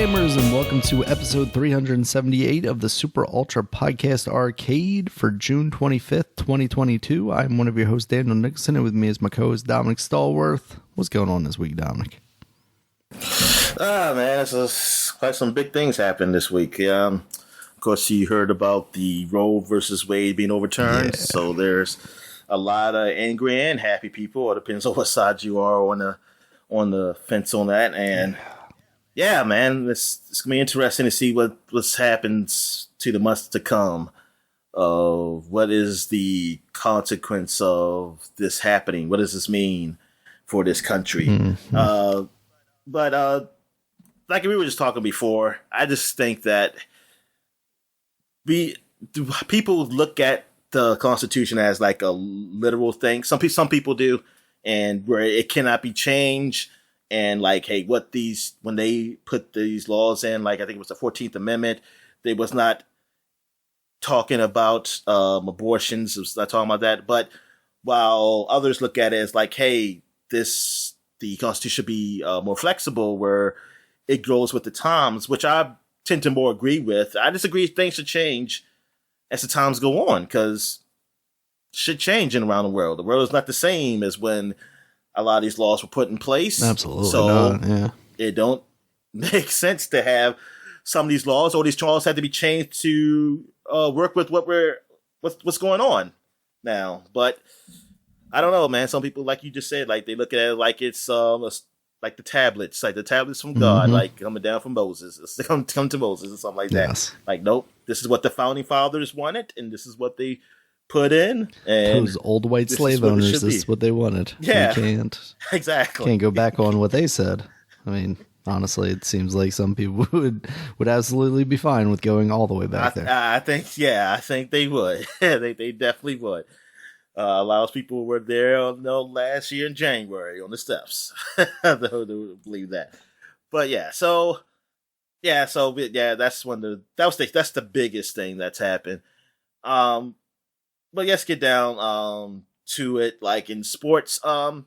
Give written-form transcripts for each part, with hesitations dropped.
gamers, and welcome to episode 378 of the Super Ultra Podcast Arcade for June 25th, 2022. I'm one of your hosts, Daniel Nixon, and with me is my co-host, Dominic Stallworth. What's going on this week, Dominic? Man, it's quite some big things happened this week. Of course, you heard about the Roe versus Wade being overturned, so there's a lot of angry and happy people. It depends on what side you are on the fence on that, and yeah, man, it's gonna be interesting to see what happens to the months to come. What is the consequence of this happening? What does this mean for this country? Mm-hmm. But like we were just talking before, I just think that people look at the Constitution as like a literal thing. Some people do, and where it cannot be changed. And like, hey, when they put these laws in, like I think it was the 14th Amendment, they was not talking about abortions. It was not talking about that. But while others look at it as like, hey, the Constitution should be more flexible, where it grows with the times, which I tend to more agree with. I disagree things should change as the times go on, because shit changing around the world. The world is not the same as when a lot of these laws were put in place. Absolutely. So it don't make sense to have some of these laws, or these laws had to be changed to work with what's going on now. But I don't know, man. Some people, like you just said, like they look at it like it's like the tablets from God, like coming down from Moses, come to Moses or something like that. Yes. Like, nope, this is what the founding fathers wanted, and this is what they put in. And those old white slave owners, this is what they wanted. Yeah, you can't go back on what they said. I mean, honestly, it seems like some people would absolutely be fine with going all the way back there. I think they would. they definitely would. A lot of people were there last year in January on the steps. They believe that. But that's that's the biggest thing that's happened. But let's get down to it, like in sports. So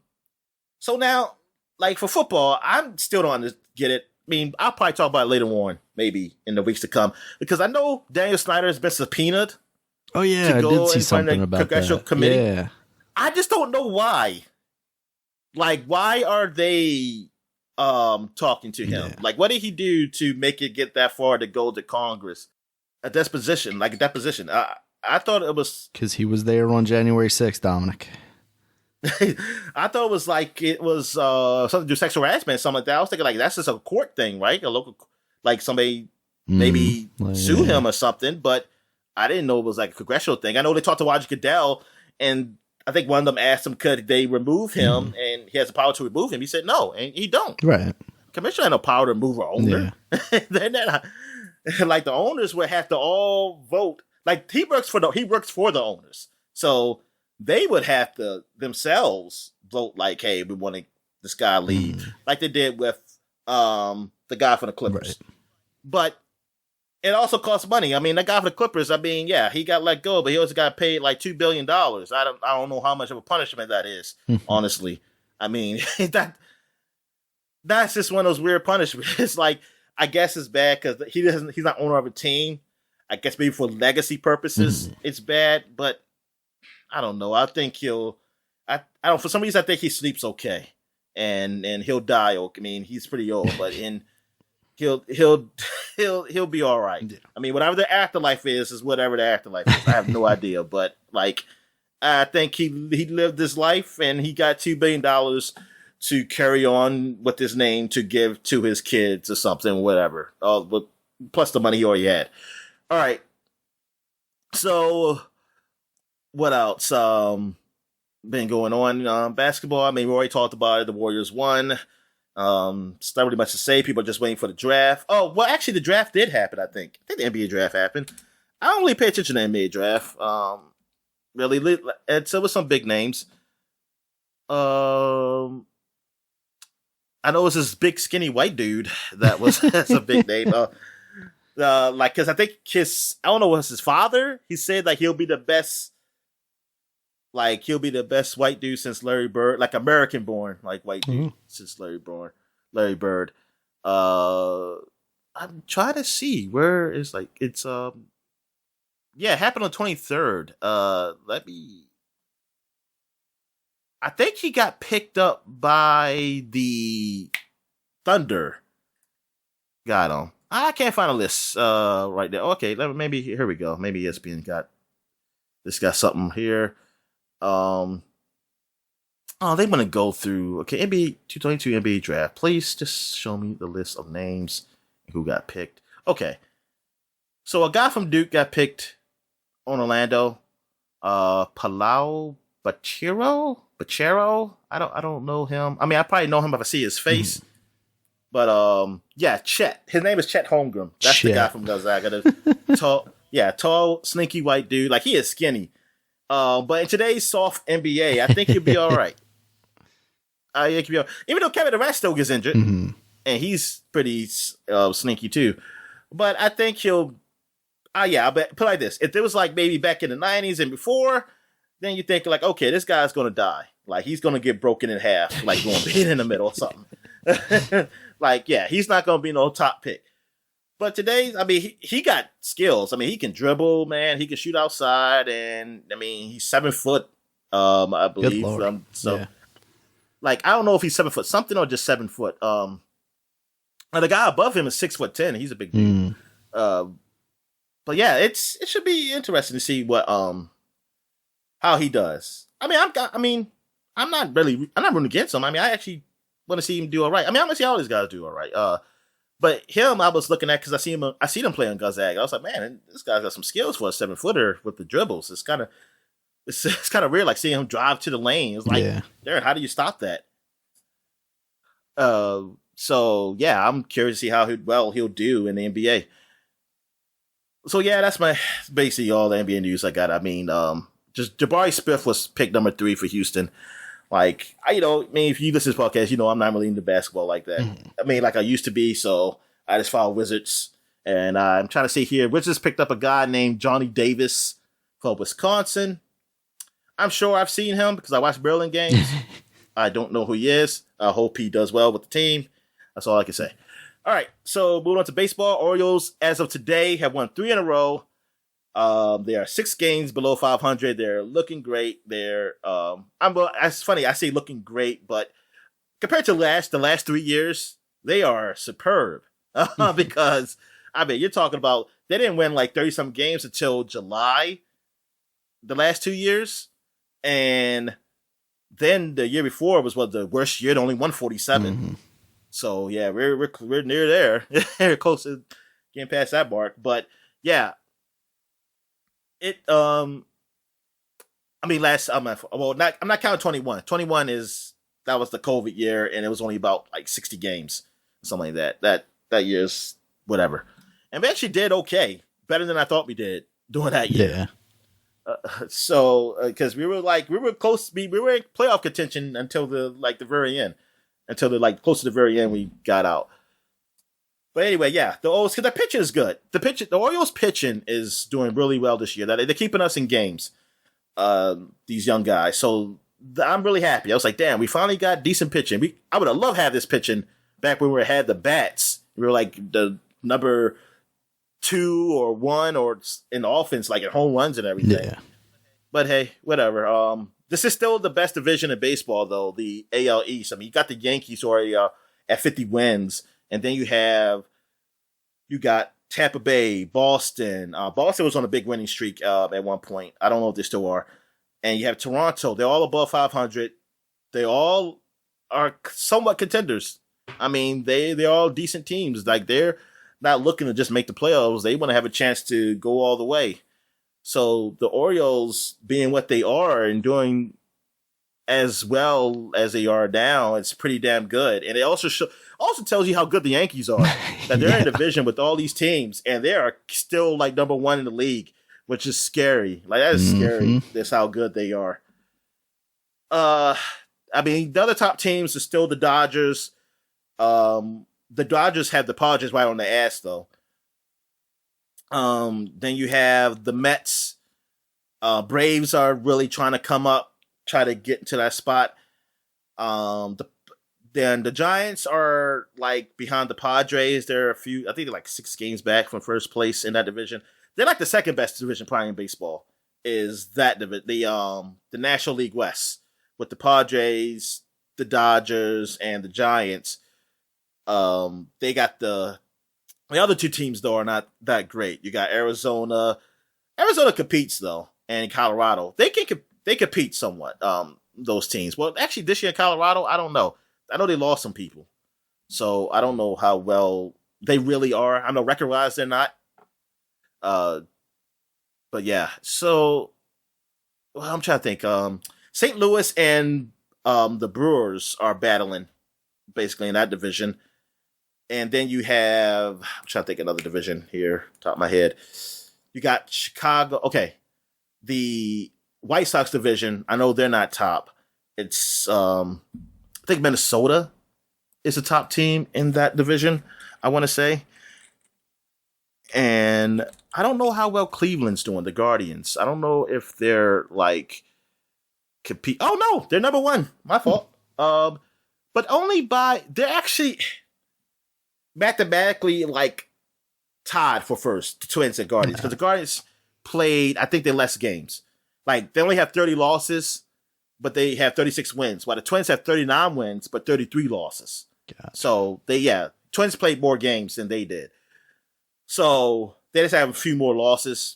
now, like for football, I still don't get it. I mean, I'll probably talk about it later on, maybe in the weeks to come, because I know Daniel Snyder has been subpoenaed. Oh yeah, I did see something about congressional that. Committee. Yeah, I just don't know why. Like, why are they talking to him? Yeah. Like, what did he do to make it get that far to go to Congress at that position? I thought it was because he was there on January 6th, Dominic. I thought it was something to do with sexual harassment, something like that. I was thinking like that's just a court thing, right? A local, like somebody maybe sue him or something, but I didn't know it was like a congressional thing. I know they talked to Roger Goodell, and I think one of them asked him, could they remove him? And he has the power to remove him. He said no, and he don't. Right. Commissioner had no power to remove an owner. Yeah. They're not, like the owners would have to all vote. Like he works for the owners, so they would have to themselves vote. Like, hey, we want this guy leave, like they did with the guy from the Clippers. Right. But it also costs money. I mean, that guy for the Clippers, I mean, yeah, he got let go, but he also got paid like $2 billion. I don't know how much of a punishment that is, honestly. I mean, that's just one of those weird punishments. It's like, I guess it's bad because he's not owner of a team. I guess maybe for legacy purposes, it's bad, but I don't know. I think I don't, for some reason, I think he sleeps okay, and he'll die. I mean, he's pretty old, but he'll be all right. Yeah. I mean, whatever the afterlife is whatever the afterlife is. I have no idea, but like, I think he lived his life, and he got $2 billion to carry on with his name to give to his kids or something, whatever. Plus the money he already had. All right. So, what else? Been going on basketball. I mean, we already talked about it. The Warriors won. It's not really much to say. People are just waiting for the draft. Oh, well, actually, the draft did happen. I think the NBA draft happened. I don't really pay attention to the NBA draft. Really, and so with some big names. I know it was this big skinny white dude that's a big name. Like, cause I think I don't know, was his father? He said like he'll be the best white dude since Larry Bird, like American born, like white dude since Larry Bird. I'm trying to see where is like it's yeah, it happened on 23rd. Let me. I think he got picked up by the Thunder. Got him. I can't find a list right there. Okay, maybe here we go. Maybe ESPN got something here. Oh, they want to go through. Okay, NBA 222 NBA draft. Please just show me the list of names who got picked. Okay, so a guy from Duke got picked on Orlando. Palau Bachero. I don't know him. I mean, I probably know him if I see his face. But yeah, Chet. His name is Chet Holmgren. That's the guy from Gonzaga. Tall, sneaky white dude. Like, he is skinny. But in today's soft NBA, I think he'll be all right. Even though Kevin Durant still gets injured, and he's pretty sneaky too. But I think he'll. I bet put it like this: if it was like maybe back in the 90s and before, then you think like, okay, this guy's gonna die. Like, he's gonna get broken in half, like going in the middle or something. Like, yeah, he's not going to be no top pick. But today, I mean, he got skills. I mean, he can dribble, man. He can shoot outside. And, I mean, he's 7 foot, I believe. Like, I don't know if he's 7 foot something or just 7 foot. And the guy above him is 6'10". He's a big dude. But, yeah, it should be interesting to see what how he does. I mean, I'm not rooting against him. I mean, I actually want to see him do all right. I mean, I'm gonna see all these guys do all right. But him, I was looking at because I seen him play on Gonzaga. I was like, man, this guy's got some skills for a 7-footer with the dribbles. It's kind of weird, like seeing him drive to the lane. It's like, Darren, how do you stop that? So yeah, I'm curious to see how he'll do in the NBA. So yeah, that's basically all the NBA news I got. I mean, just Jabari Smith was picked number 3 for Houston. Like, I mean, if you listen to this podcast, I'm not really into basketball like that. I mean, like I used to be, so I just follow Wizards. And I'm trying to see here, Wizards picked up a guy named Johnny Davis from Wisconsin. I'm sure I've seen him because I watch Maryland games. I don't know who he is. I hope he does well with the team. That's all I can say. All right, so moving on to baseball. Orioles, as of today, have won 3 in a row. They are 6 games below 500. They're looking great. It's funny, I say looking great, but compared to the last 3 years, they are superb. Because, I mean, you're talking about, they didn't win like 30-some games until July, the last 2 years. And then the year before was the worst year, they only won 47. So, yeah, we're near there. We're close to getting past that mark. But, yeah. I mean, I'm not counting 21. 21 that was the COVID year, and it was only about like 60 games, something like that. That year's whatever. And we actually did okay, better than I thought we did during that year. Yeah. Because we were close, we were in playoff contention until the very end, close to the very end we got out. But anyway, yeah, because the pitching is good. The Orioles pitching is doing really well this year. They're keeping us in games, these young guys. So I'm really happy. I was like, damn, we finally got decent pitching. I would have loved to have this pitching back when we had the bats. We were like the number 2 or 1 or in the offense, like at home runs and everything. Yeah. But hey, whatever. This is still the best division in baseball, though, the AL East. I mean, you got the Yankees already at 50 wins. And then you got Tampa Bay, Boston. Boston was on a big winning streak at one point. I don't know if they still are. And you have Toronto. They're all above 500. They all are somewhat contenders. I mean, they're all decent teams. Like, they're not looking to just make the playoffs. They want to have a chance to go all the way. So the Orioles, being what they are and doing as well as they are now, it's pretty damn good. And it also tells you how good the Yankees are. That they're in a division with all these teams, and they are still like number 1 in the league, which is scary. Like, that is scary. That's how good they are. I mean, the other top teams are still the Dodgers. The Dodgers have the Padres right on the ass, though. Then you have the Mets. Braves are really trying to come up, try to get into that spot. Then the Giants are like behind the Padres. They're I think they're like 6 games back from first place in that division. They're like the second best division probably in baseball. Is that the National League West with the Padres, the Dodgers, and the Giants. They got the other 2 teams though are not that great. You got Arizona. Arizona competes though, and Colorado. They compete somewhat. Those teams. Well, actually, this year in Colorado, I don't know. I know they lost some people, so I don't know how well they really are. I know record-wise they're not. But yeah. So I'm trying to think. St. Louis and the Brewers are battling basically in that division, and then you have. I'm trying to think another division here, top of my head. You got Chicago. Okay, the White Sox division. I know they're not top. It's I think Minnesota is the top team in that division, I want to say. And I don't know how well Cleveland's doing, the Guardians. I don't know if they're like compete. Oh no, they're number 1. My fault. But only they're actually mathematically like tied for first, the Twins and Guardians, because the Guardians played, I think they less games. Like they only have 30 losses. But they have 36 wins, while the Twins have 39 wins, but 33 losses. Gotcha. So Twins played more games than they did. So they just have a few more losses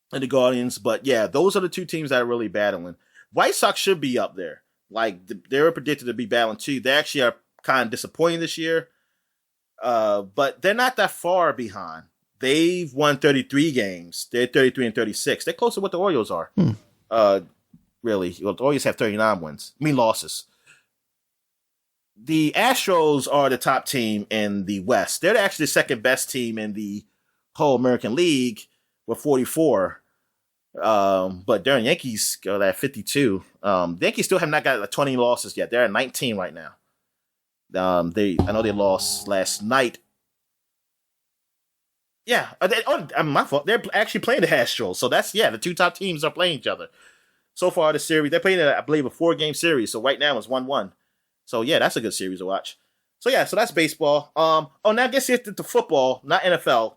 than the Guardians. But yeah, those are the 2 teams that are really battling. White Sox should be up there. Like they were predicted to be battling too. They actually are kind of disappointing this year. But they're not that far behind. They've won 33 games. They're 33 and 36. They're close to what the Orioles are. Really. Well, the Orioles have 39 wins. I mean, losses. The Astros are the top team in the West. They're actually the second best team in the whole American League with 44. But they're Yankees got at 52. The Yankees still have not got like 20 losses yet. They're at 19 right now. I know they lost last night. Yeah. My fault. They're actually playing the Astros. So that's, the 2 top teams are playing each other. So far, the series, they're playing, I believe, a 4-game series. So right now it's 1-1. So yeah, that's a good series to watch. So yeah, so that's baseball. Now I guess it's the football, not NFL.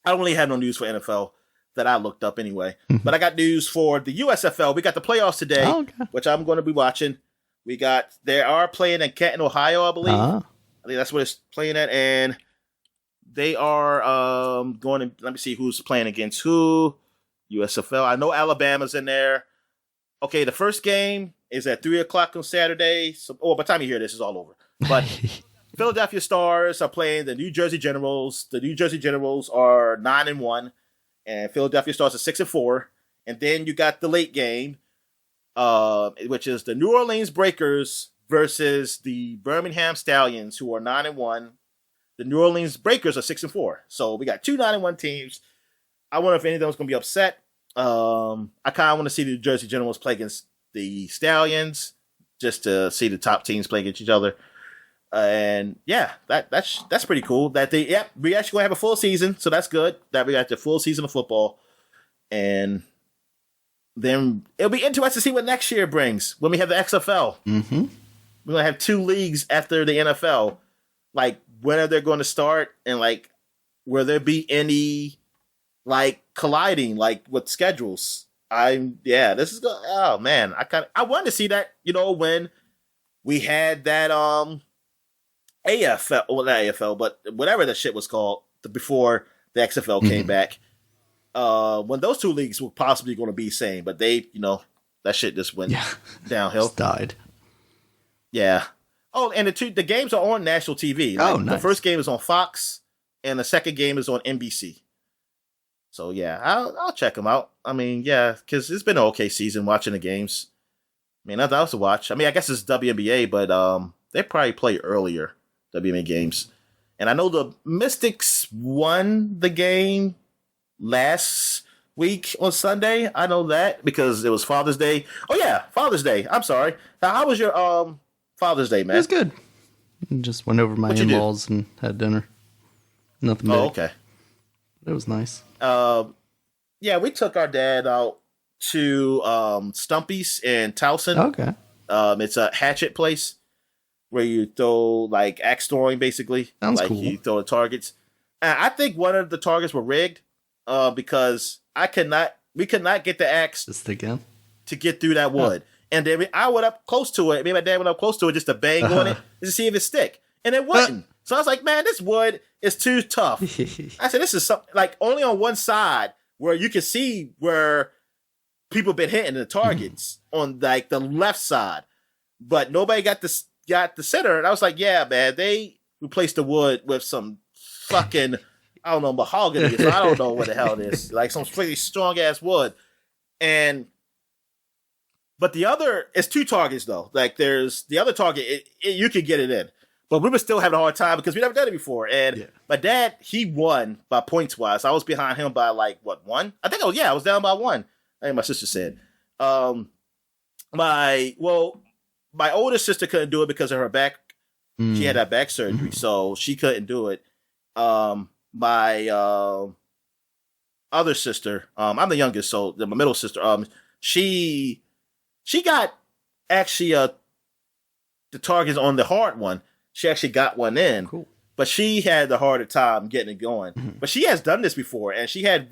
I don't really have no news for NFL that I looked up anyway. But I got news for the USFL. We got the playoffs today, which I'm going to be watching. They are playing in Canton, Ohio, I believe. I think that's what it's playing at. And they are going to, let me see who's playing against who. USFL. I know Alabama's in there. Okay, the first game is at 3 o'clock on Saturday. So, by the time you hear this, it's all over. But Philadelphia Stars are playing the New Jersey Generals. The New Jersey Generals are 9-1, and Philadelphia Stars are 6-4. And then you got the late game, which is the New Orleans Breakers versus the Birmingham Stallions, who are 9-1. The New Orleans Breakers are 6-4. So we got 2 9-1 teams. I wonder if any of them is going to be upset. I kind of want to see the New Jersey Generals play against the Stallions just to see the top teams play against each other. And yeah, that's pretty cool. We actually going to have a full season, so that's good. That we got the full season of football. And then it'll be interesting to see what next year brings when we have the XFL. Mm-hmm. We're going to have 2 leagues after the NFL. Like, when are they going to start? And like, will there be any like colliding like with schedules? This is good. Oh man, I wanted to see that, when we had that AFL, well not AFL, but whatever that shit was called before the XFL came back. When those 2 leagues were possibly going to be same, but they, that shit just went downhill. Just died. Yeah. Oh, and the games are on national TV. Like, nice. The first game is on Fox, and the second game is on NBC. So yeah, I'll check them out. I mean, yeah, because it's been an okay season watching the games. I mean, nothing else to watch. I mean, I guess it's WNBA, but they probably play earlier WNBA games. And I know the Mystics won the game last week on Sunday. I know that because it was Father's Day. Oh yeah, Father's Day. I'm sorry. Now, how was your Father's Day, man? It was good. Just went over my in-laws and had dinner. Nothing big. Oh, okay. It was nice. Yeah, we took our dad out to Stumpy's in Towson. Okay. It's a hatchet place. where you throw like axe throwing, basically. Sounds like cool. You throw the targets. And I think one of the targets were rigged because we could not get the axe to stick in to get through that wood. And then I went up close to it. Me and my dad went up close to it just to bang on it just to see if it stick. And it wouldn't. So I was like, man, this wood is too tough. I said, this is something like only on one side where you can see where people been hitting the targets on like the left side, but nobody got the center. And I was like, yeah, man, they replaced the wood with some fucking, I don't know, mahogany. So I don't know what the hell it is. Like some pretty strong ass wood. But the other, it's two targets though. Like there's the other target, you can get it in. But we were still having a hard time because we never done it before. And my dad, he won by points wise. I was behind him by like, what, one? I think I was down by one. I think my sister said. My older sister couldn't do it because of her back. She had that back surgery, so she couldn't do it. My other sister, I'm the youngest, so my middle sister, she got actually the targets on the hard one. She actually got one in, cool. But she had the harder time getting it going. But she has done this before, and she had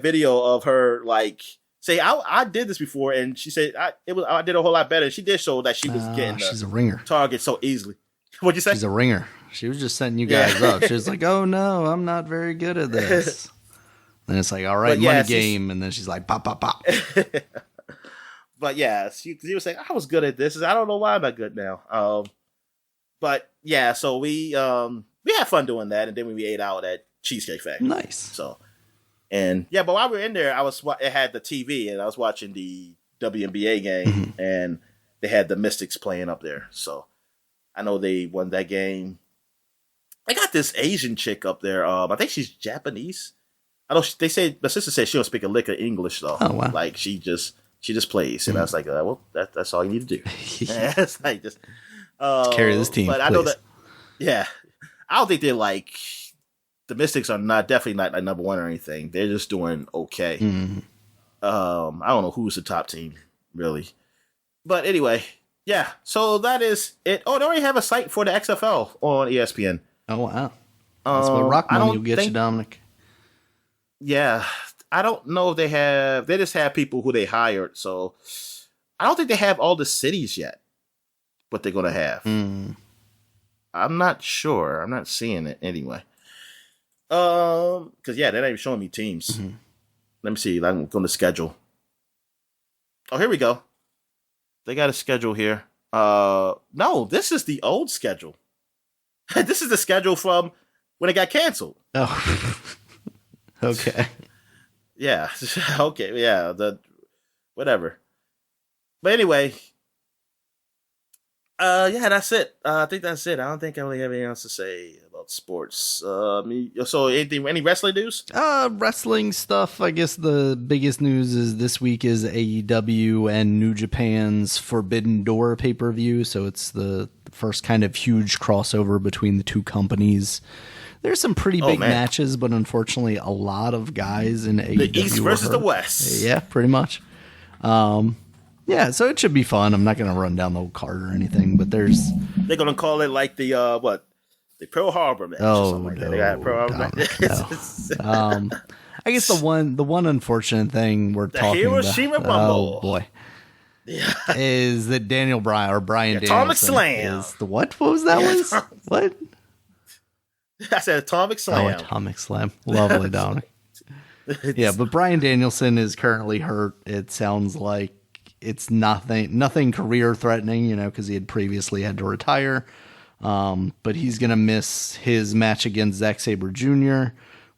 video of her like say, "I did this before," and she said, "I did a whole lot better." She did show that she was getting she's a ringer target so easily. What'd you say? She's a ringer. She was just setting you guys up. She was like, "Oh no, I'm not very good at this." And it's like, "All right, money game," and then she's like, "Pop, pop, pop." But yeah, she was saying, "I was good at this. I don't know why I'm not good now." But yeah, so we had fun doing that, and then we ate out at Cheesecake Factory. Nice. So, and yeah, but while we were in there, it had the TV, and I was watching the WNBA game, and they had the Mystics playing up there. So I know they won that game. They got this Asian chick up there. I think she's Japanese. I know they say my sister said she don't speak a lick of English though. Oh wow! Like she just plays, and I was like, well, that's all you need to do. It's like just. Carry this team, but I know that. Yeah, I don't think they're like the Mystics are definitely not like number one or anything. They're just doing okay. I don't know who's the top team really, but anyway, yeah. So that is it. Oh, they already have a site for the XFL on ESPN. Oh wow, that's what rock money will get you, Dominic. Yeah, I don't know if they have. They just have people who they hired, so I don't think they have all the cities yet. What they're gonna have. I'm not sure. I'm not seeing it anyway. Because they're not even showing me teams. Let me see. I'm going to schedule. Oh, here we go. They got a schedule here. No, this is the old schedule. This is the schedule from when it got canceled. Oh, okay. Yeah. Okay. Yeah. Whatever. But anyway. Yeah, that's it. I think that's it. I don't think I really have anything else to say about sports. So any wrestling news? Wrestling stuff. I guess the biggest news is this week is AEW and New Japan's Forbidden Door pay-per-view. So it's the first kind of huge crossover between the two companies. There's some pretty big matches, but unfortunately a lot of guys in AEW. The East versus the West. Yeah, pretty much. Yeah, so it should be fun. I'm not going to run down the whole card or anything, but they're going to call it like the the Pearl Harbor match. Oh, or something like that. They got Pearl Harbor match. No. I guess the one unfortunate thing we're talking Hiroshima about. Rumble. Oh boy, is that Brian Danielson Atomic Slam is the what? What was that? What? I said Atomic Slam. Oh, Atomic Slam. Lovely, Dominic. Yeah, but Brian Danielson is currently hurt. It sounds like. It's nothing career threatening, because he had previously had to retire. But he's going to miss his match against Zack Sabre Jr.,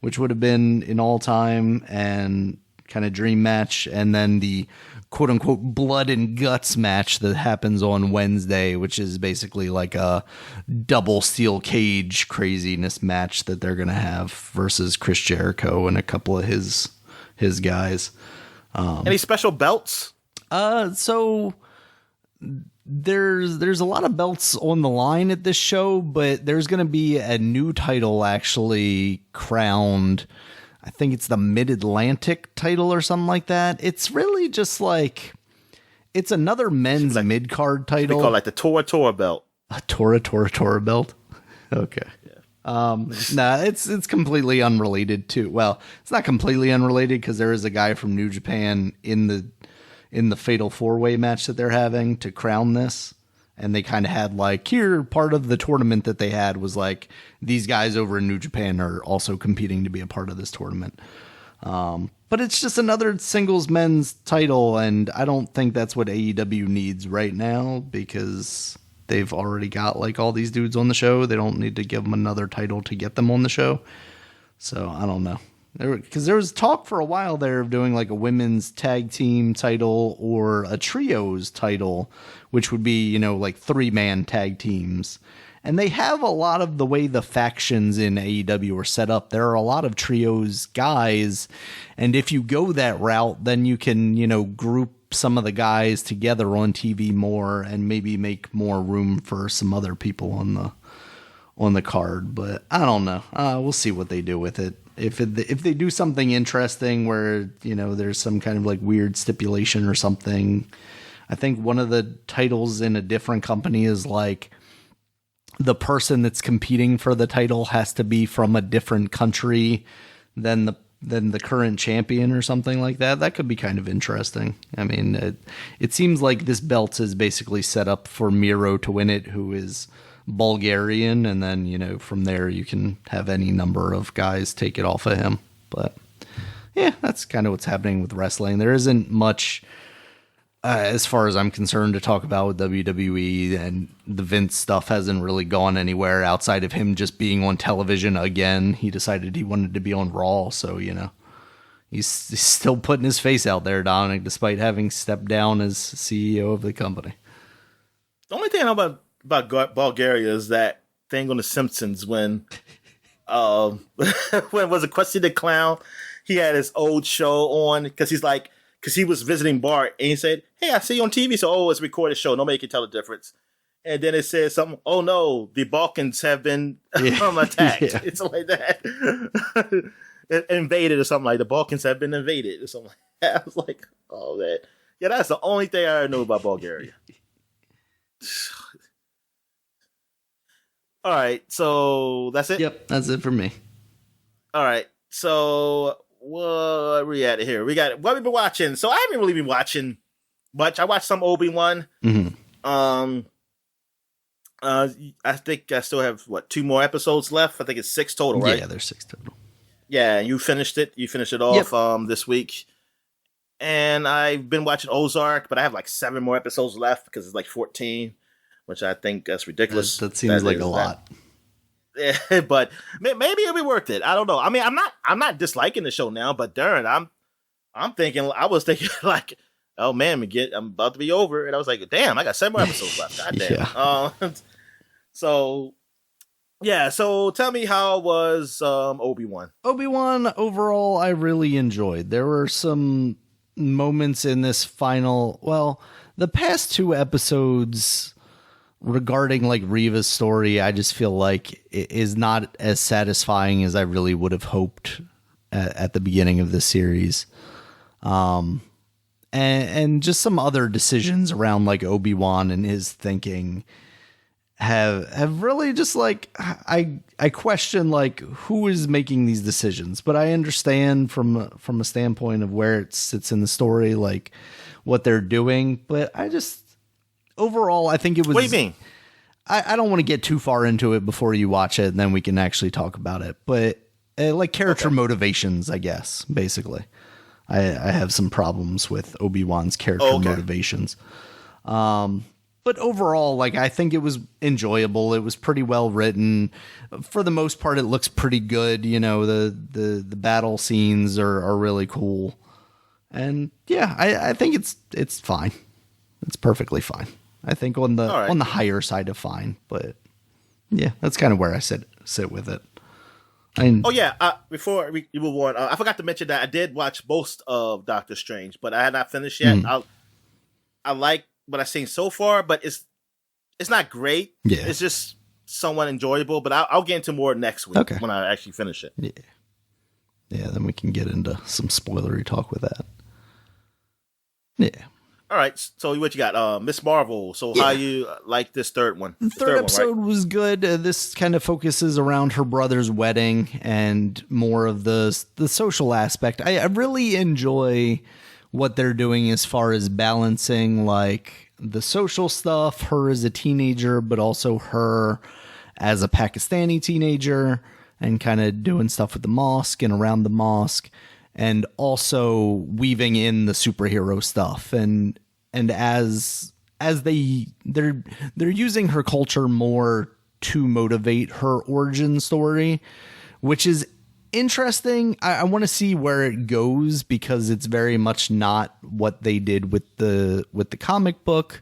which would have been an all-time and kind of dream match. And then the quote-unquote blood and guts match that happens on Wednesday, which is basically like a double steel cage craziness match that they're going to have versus Chris Jericho and a couple of his guys. Any special belts? So there's a lot of belts on the line at this show, but there's going to be a new title actually crowned. I think it's the Mid-Atlantic title or something like that. It's really just like, it's another men's mid-card title. They call it like the Tour belt. A Tora belt? Okay. Nah, it's completely unrelated to. Well, it's not completely unrelated because there is a guy from New Japan in the Fatal 4-Way match that they're having to crown this, and they kind of had like, here, part of the tournament that they had was like, these guys over in New Japan are also competing to be a part of this tournament. But it's just another singles men's title, and I don't think that's what AEW needs right now because they've already got like all these dudes on the show. They don't need to give them another title to get them on the show. So I don't know. Because there was talk for a while there of doing like a women's tag team title or a trios title, which would be, like 3-man tag teams. And they have a lot of the way the factions in AEW are set up. There are a lot of trios guys. And if you go that route, then you can, group some of the guys together on TV more and maybe make more room for some other people on the card. But I don't know. We'll see what they do with it. If they do something interesting where, there's some kind of like weird stipulation or something. I think one of the titles in a different company is like, the person that's competing for the title has to be from a different country than the current champion or something like that. That could be kind of interesting. I mean, it seems like this belt is basically set up for Miro to win it, who is Bulgarian, and then, from there you can have any number of guys take it off of him. But yeah, that's kind of what's happening with wrestling. There isn't much as far as I'm concerned, to talk about with WWE, and the Vince stuff hasn't really gone anywhere outside of him just being on television again. He decided he wanted to be on Raw, so, he's still putting his face out there, Dominic, despite having stepped down as CEO of the company. The only thing I know about Bulgaria is that thing on The Simpsons when when was it Krusty the Clown? He had his old show on because he was visiting Bart, and he said, "Hey, I see you on TV." So, it's a recorded show. Nobody can tell the difference. And then it says something, "Oh no, the Balkans have been attacked." Yeah. It's like that. Invaded or something like the Balkans have been invaded or something like that. I was like, oh man. Yeah, that's the only thing I know about Bulgaria. All right, so that's it? Yep, that's it for me. All right, so what are we at here? We got what we've been watching. So I haven't really been watching much. I watched some Obi-Wan. Mm-hmm. I think I still have 2 more episodes left. I think it's 6 total, right? Yeah, there's 6 total. Yeah, you finished it. You finished it off this week. And I've been watching Ozark, but I have 7 more episodes left because it's 14, which I think that's ridiculous. That seems like a lot. Yeah, but maybe it'll be worth it. I don't know. I mean, I'm not disliking the show now, but darn, I was thinking oh man, I'm about to be over, and I was like, damn, I got 7 more episodes left. God damn. Yeah. So tell me, how was Obi-Wan? Obi-Wan overall, I really enjoyed. There were some moments in this the past 2 episodes regarding Reva's story, I just feel like it is not as satisfying as I really would have hoped at the beginning of the series. And just some other decisions around Obi-Wan and his thinking have really just I question who is making these decisions, but I understand from a standpoint of where it sits in the story, what they're doing. But overall, I think it was... What do you mean? I don't want to get too far into it before you watch it, and then we can actually talk about it. But character motivations, I guess, basically. I have some problems with Obi-Wan's character motivations. But overall, I think it was enjoyable. It was pretty well written. For the most part, it looks pretty good. The battle scenes are really cool. And yeah, I think it's fine. It's perfectly fine. I think on the higher side of fine, but yeah, that's kind of where I sit with it. Before we move on, I forgot to mention that I did watch most of Doctor Strange, but I had not finished yet. I like what I've seen so far, but it's not great. Yeah, it's just somewhat enjoyable. But I'll get into more next week when I actually finish it. Yeah. Then we can get into some spoilery talk with that. Yeah. All right, so what you got? Miss Marvel. So how you like this third one? The third episode was good. This kind of focuses around her brother's wedding and more of the social aspect. I really enjoy what they're doing as far as balancing like the social stuff, her as a teenager, but also her as a Pakistani teenager, and kind of doing stuff with the mosque and around the mosque, and also weaving in the superhero stuff. And as they're using her culture more to motivate her origin story, which is interesting. I want to see where it goes, because it's very much not what they did with the comic book,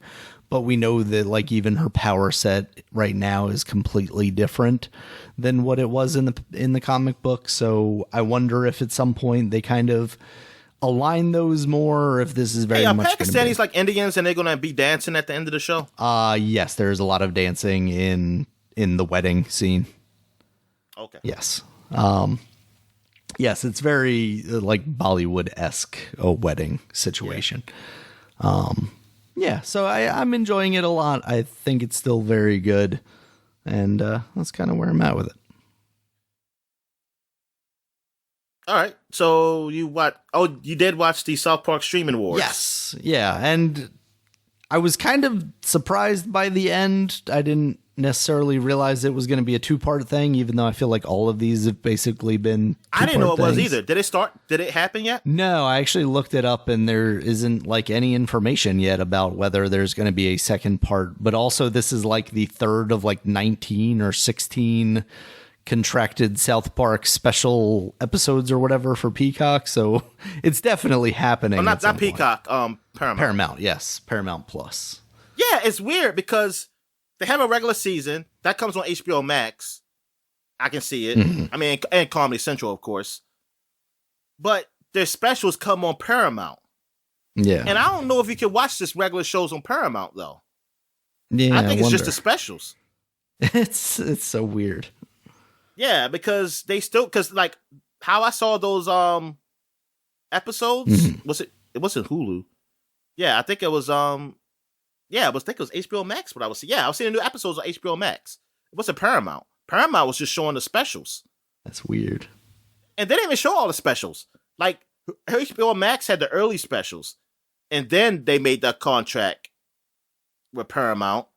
but we know that like even her power set right now is completely different than what it was in the comic book. So I wonder if at some point they kind of align those more, or if this is very much Pakistanis like Indians and they're gonna be dancing at the end of the show. Yes, there's a lot of dancing in the wedding scene. Okay. Yes. Yes, it's very like Bollywood-esque a wedding situation. Yeah, so I'm enjoying it a lot. I think it's still very good, and that's kind of where I'm at with it. All right, so you did watch the South Park Streaming Wars. Yes, yeah, and I was kind of surprised by the end. I didn't necessarily realize it was going to be a 2-part thing, even though I feel like all of these have basically been 2-part I didn't know it was things. either. Did it start? Did it happen yet? No, I actually looked it up, and there isn't like any information yet about whether there's going to be a second part. But also, this is like the third of like 19 or 16 contracted South Park special episodes or whatever for Peacock. So it's definitely happening. Oh, not Peacock. Paramount. Paramount, yes, Paramount Plus. Yeah, it's weird because they have a regular season that comes on HBO Max. I can see it. Mm-hmm. I mean, and Comedy Central, of course. But their specials come on Paramount. Yeah. And I don't know if you can watch this regular shows on Paramount, though. Yeah, I think it's just the specials. It's so weird. Yeah, because because like how I saw those episodes, it wasn't Hulu. Yeah, I think it was I think it was HBO Max, but I was seeing new episodes on HBO Max. It wasn't Paramount. Paramount was just showing the specials. That's weird. And they didn't even show all the specials. Like HBO Max had the early specials, and then they made that contract with Paramount,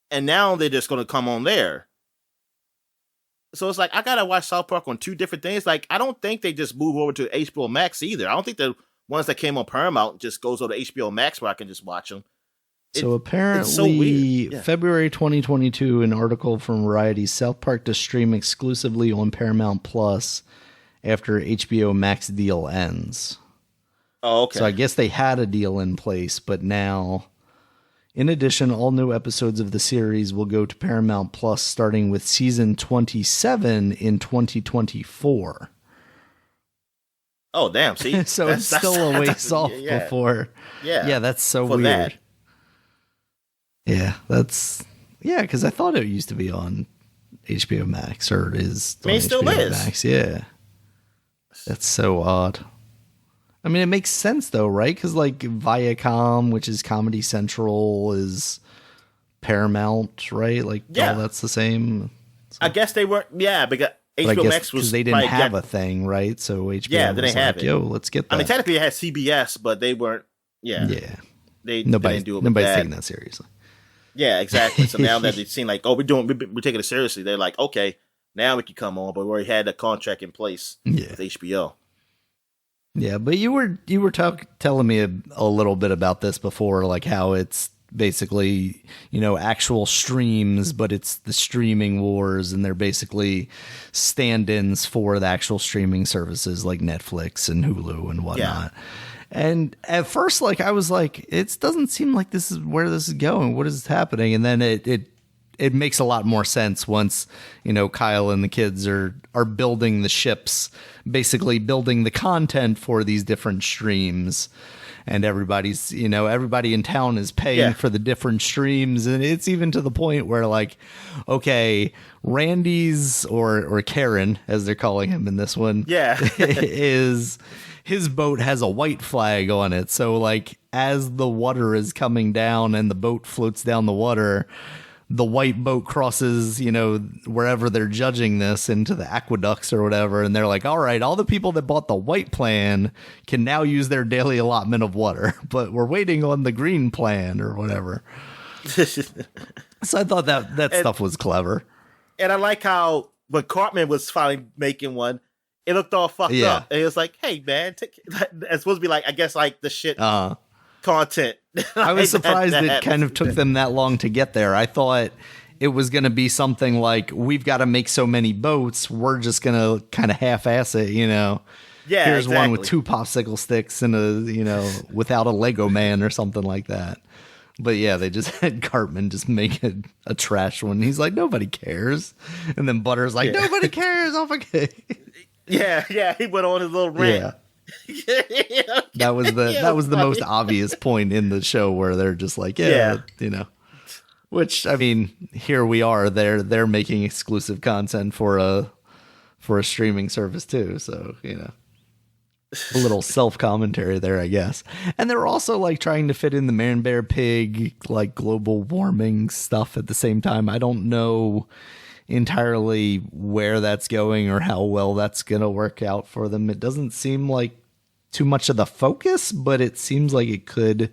and now they're just going to come on there. So it's like I gotta watch South Park on 2 different things. Like I don't think they just move over to HBO Max either. I don't think the ones that came on Paramount just goes over to HBO Max where I can just watch them. So apparently, so weird. Yeah. February 2022, an article from Variety: South Park to stream exclusively on Paramount Plus after HBO Max deal ends. Oh, okay. So I guess they had a deal in place, but now, in addition, all new episodes of the series will go to Paramount Plus starting with season 27 in 2024. Oh, damn. See? So it's still a ways off before. Yeah. Yeah, that's so weird. That. Yeah, because I thought it used to be on HBO Max, or it is on it still HBO is. Max. Yeah. That's so odd. I mean, it makes sense though, right? Because like Viacom, which is Comedy Central, is Paramount, right? Like, all that's the same. So, I guess they weren't. Yeah, because HBO Max was because they didn't have a thing, right? So HBO, they was didn't have it. Yo, let's get that. I mean, technically, it had CBS, but they weren't. Yeah, yeah. Nobody's taking that seriously. Yeah, exactly. So now that they've seen like, we're taking it seriously, they're like, okay, now we can come on, but we already had a contract in place with HBO. Yeah, but you were telling me a little bit about this before, like how it's basically, actual streams, but it's the streaming wars, and they're basically stand-ins for the actual streaming services like Netflix and Hulu and whatnot. Yeah. And at first, like, I was like, it doesn't seem like this is where this is going. What is happening? And then it makes a lot more sense once, Kyle and the kids are building the ships, basically building the content for these different streams. And everybody in town is paying for the different streams. And it's even to the point where, like, okay, Randy's or Karen, as they're calling him in this one, is his boat has a white flag on it. So like as the water is coming down and the boat floats down the water, the white boat crosses, wherever they're judging this into the aqueducts or whatever. And they're like, all right, all the people that bought the white plan can now use their daily allotment of water, but we're waiting on the green plan or whatever. So I thought that stuff was clever. And I like how when Cartman was finally making one, it looked all fucked up. And it was like, hey, man, it's supposed to be like, I guess, like the shit content. I was surprised it kind of took them that long to get there. I thought it was going to be something like, we've got to make so many boats, we're just going to kind of half-ass it, Yeah, here's one with 2 popsicle sticks and without a Lego man or something like that. But yeah, they just had Cartman just make a trash one. He's like, nobody cares. And then Butter's like, nobody cares. Oh, okay. Yeah, he went on his little rant. Yeah. That was the most obvious point in the show where they're just like, which, I mean, here we are. They're making exclusive content for a streaming service too. So, a little self-commentary there, I guess. And they're also like trying to fit in the Man Bear Pig, like global warming stuff at the same time. I don't know entirely where that's going or how well that's going to work out for them. It doesn't seem like too much of the focus, but it seems like it could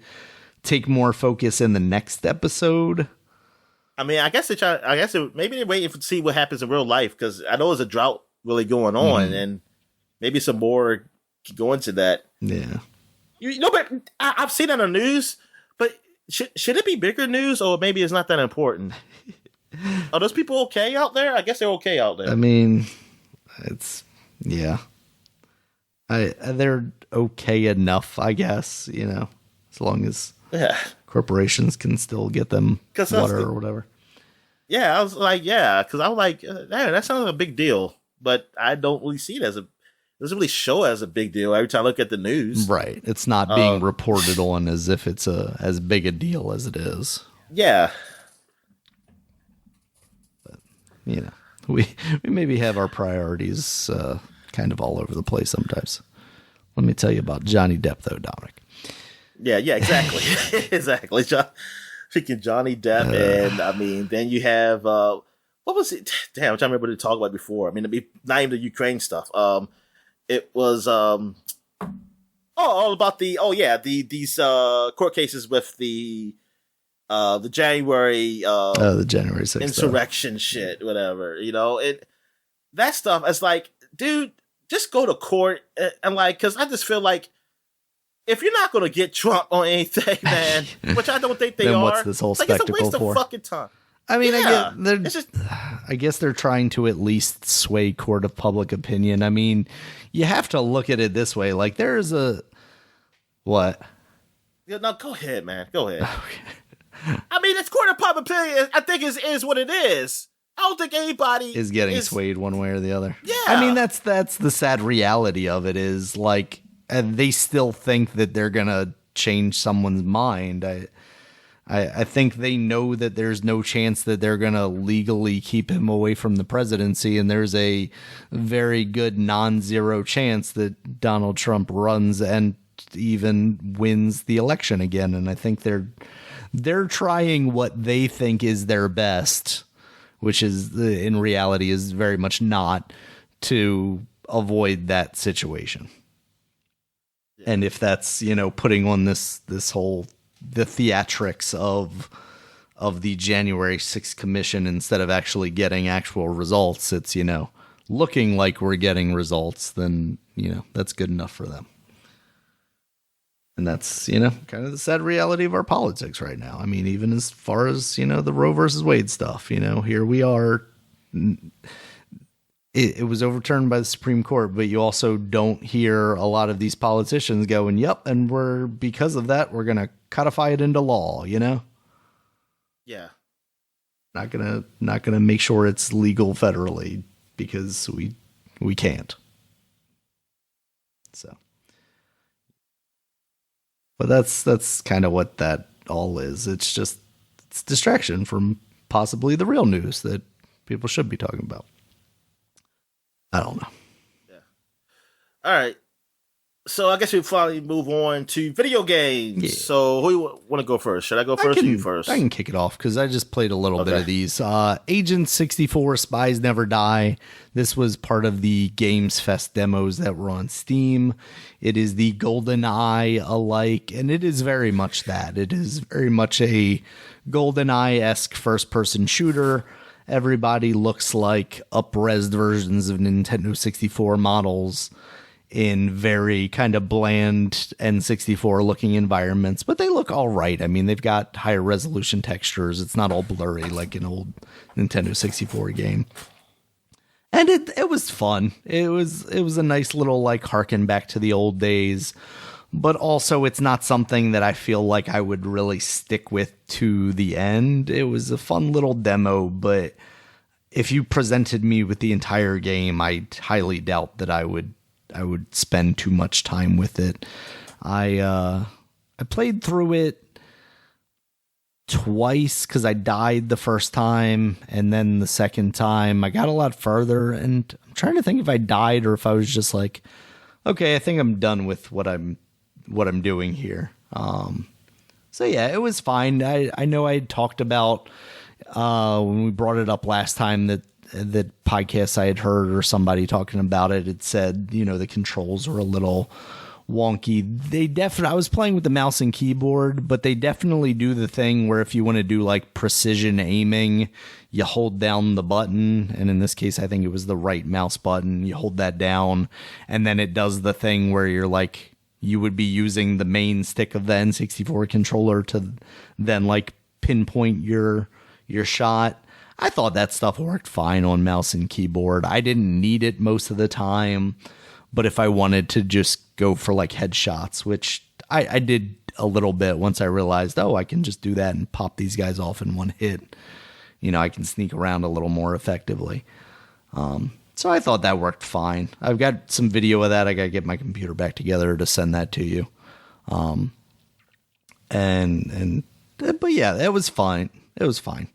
take more focus in the next episode. I mean, maybe they're waiting to see what happens in real life, because I know there's a drought really going on, and maybe some more go into that. Yeah. But I've seen it on the news, but should it be bigger news, or maybe it's not that important? Are those people okay out there? I guess they're okay out there. I mean, they're okay enough, I guess, as long as corporations can still get them water or whatever. Yeah, I was like, because I was like, that sounds like a big deal, but I don't really see it it doesn't really show as a big deal every time I look at the news. Right. It's not being reported on as if it's as big a deal as it is. Yeah. But, we maybe have our priorities kind of all over the place sometimes. Let me tell you about Johnny Depp, though, Dominic. Yeah, exactly. Exactly. Freaking Johnny Depp. And, I mean, then you have, what was it? Damn, I'm trying to remember what to talk about before. I mean, not even the Ukraine stuff. It was all about these court cases with the January the January 6th insurrection shit, whatever. That stuff. It's like, dude, just go to court and like, because I just feel like if you're not going to get Trump on anything, man, which I don't think they then are. What's this whole spectacle it's a waste for? of fucking time. I mean, I guess they're trying to at least sway court of public opinion. I mean, you have to look at it this way. Like, there's what? Yeah, no, go ahead, man. Go ahead. Okay. I mean, it's court of public opinion. I think is what it is. I don't think anybody is getting swayed one way or the other. Yeah. I mean, that's the sad reality of it is, like, and they still think that they're going to change someone's mind. I think they know that there's no chance that they're going to legally keep him away from the presidency, and there's a very good non-zero chance that Donald Trump runs and even wins the election again. And I think they're trying what they think is their best, which is in reality is very much not, to avoid that situation. Yeah. And if that's, putting on this whole the theatrics of the January 6th commission instead of actually getting actual results, it's, looking like we're getting results, then, that's good enough for them. And that's, kind of the sad reality of our politics right now. I mean, even as far as, the Roe versus Wade stuff, here we are. It was overturned by the Supreme Court, but you also don't hear a lot of these politicians going, yep, and because of that, we're going to codify it into law, Yeah. Not gonna make sure it's legal federally because we can't. So, but that's kind of what that all is. It's distraction from possibly the real news that people should be talking about. I don't know. Yeah. All right. So I guess we finally move on to video games. Yeah. So who want to go first? Should I go first or you first? I can kick it off because I just played a little bit of these. Agent 64, Spies Never Die. This was part of the Games Fest demos that were on Steam. It is the GoldenEye alike, and it is very much that. It is very much a GoldenEye-esque first-person shooter. Everybody looks like up-res versions of Nintendo 64 models in very kind of bland N64 looking environments, but they look all right. I mean, they've got higher resolution textures. It's not all blurry like an old Nintendo 64 game. And it was fun. It was a nice little like harken back to the old days, but also it's not something that I feel like I would really stick with to the end. It was a fun little demo, but if you presented me with the entire game, I highly doubt that I would spend too much time with it. I played through it twice because I died the first time, and then the second time I got a lot further, and I'm trying to think if I died or if I was just like, okay, I think I'm done with what I'm doing here. So yeah, it was fine. I know I talked about when we brought it up last time that podcasts I had heard or somebody talking about it, it said, the controls were a little wonky. I was playing with the mouse and keyboard, but they definitely do the thing where if you want to do like precision aiming, you hold down the button. And in this case, I think it was the right mouse button. You hold that down and then it does the thing where you're like, you would be using the main stick of the N64 controller to then like pinpoint your shot. I thought that stuff worked fine on mouse and keyboard. I didn't need it most of the time, but if I wanted to just go for like headshots, which I did a little bit once I realized, I can just do that and pop these guys off in one hit. I can sneak around a little more effectively. So I thought that worked fine. I've got some video of that. I got to get my computer back together to send that to you. But yeah, it was fine. It was fine.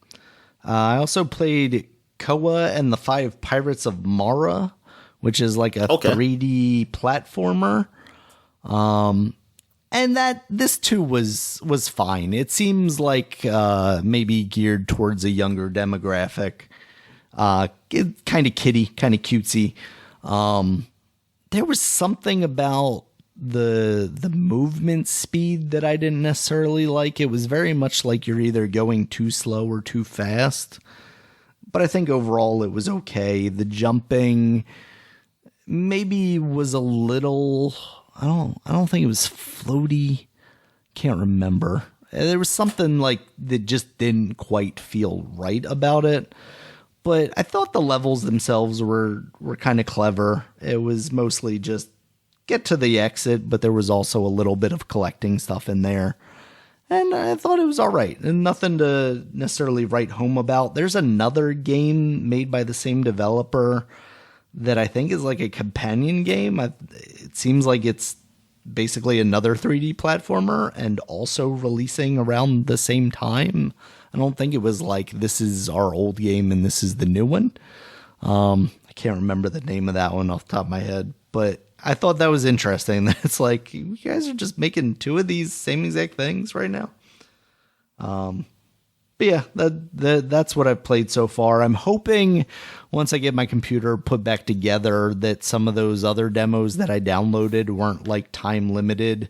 I also played Koa and the Five Pirates of Mara, which is like a 3D platformer. And this too was fine. It seems like maybe geared towards a younger demographic. Kind of kiddie, kind of cutesy. There was something about the movement speed that I didn't necessarily like. It was very much like you're either going too slow or too fast. But I think overall it was okay. The jumping maybe was a little, I don't think it was floaty. Can't remember. There was something like that just didn't quite feel right about it. But I thought the levels themselves were kind of clever. It was mostly just get to the exit, but there was also a little bit of collecting stuff in there. And I thought it was all right. And nothing to necessarily write home about. There's another game made by the same developer that I think is like a companion game. It seems like it's basically another 3D platformer and also releasing around the same time. I don't think it was like this is our old game and this is the new one. I can't remember the name of that one off the top of my head, but I thought that was interesting. That it's like you guys are just making two of these same exact things right now. But yeah, that's what I've played so far. I'm hoping once I get my computer put back together that some of those other demos that I downloaded weren't like time limited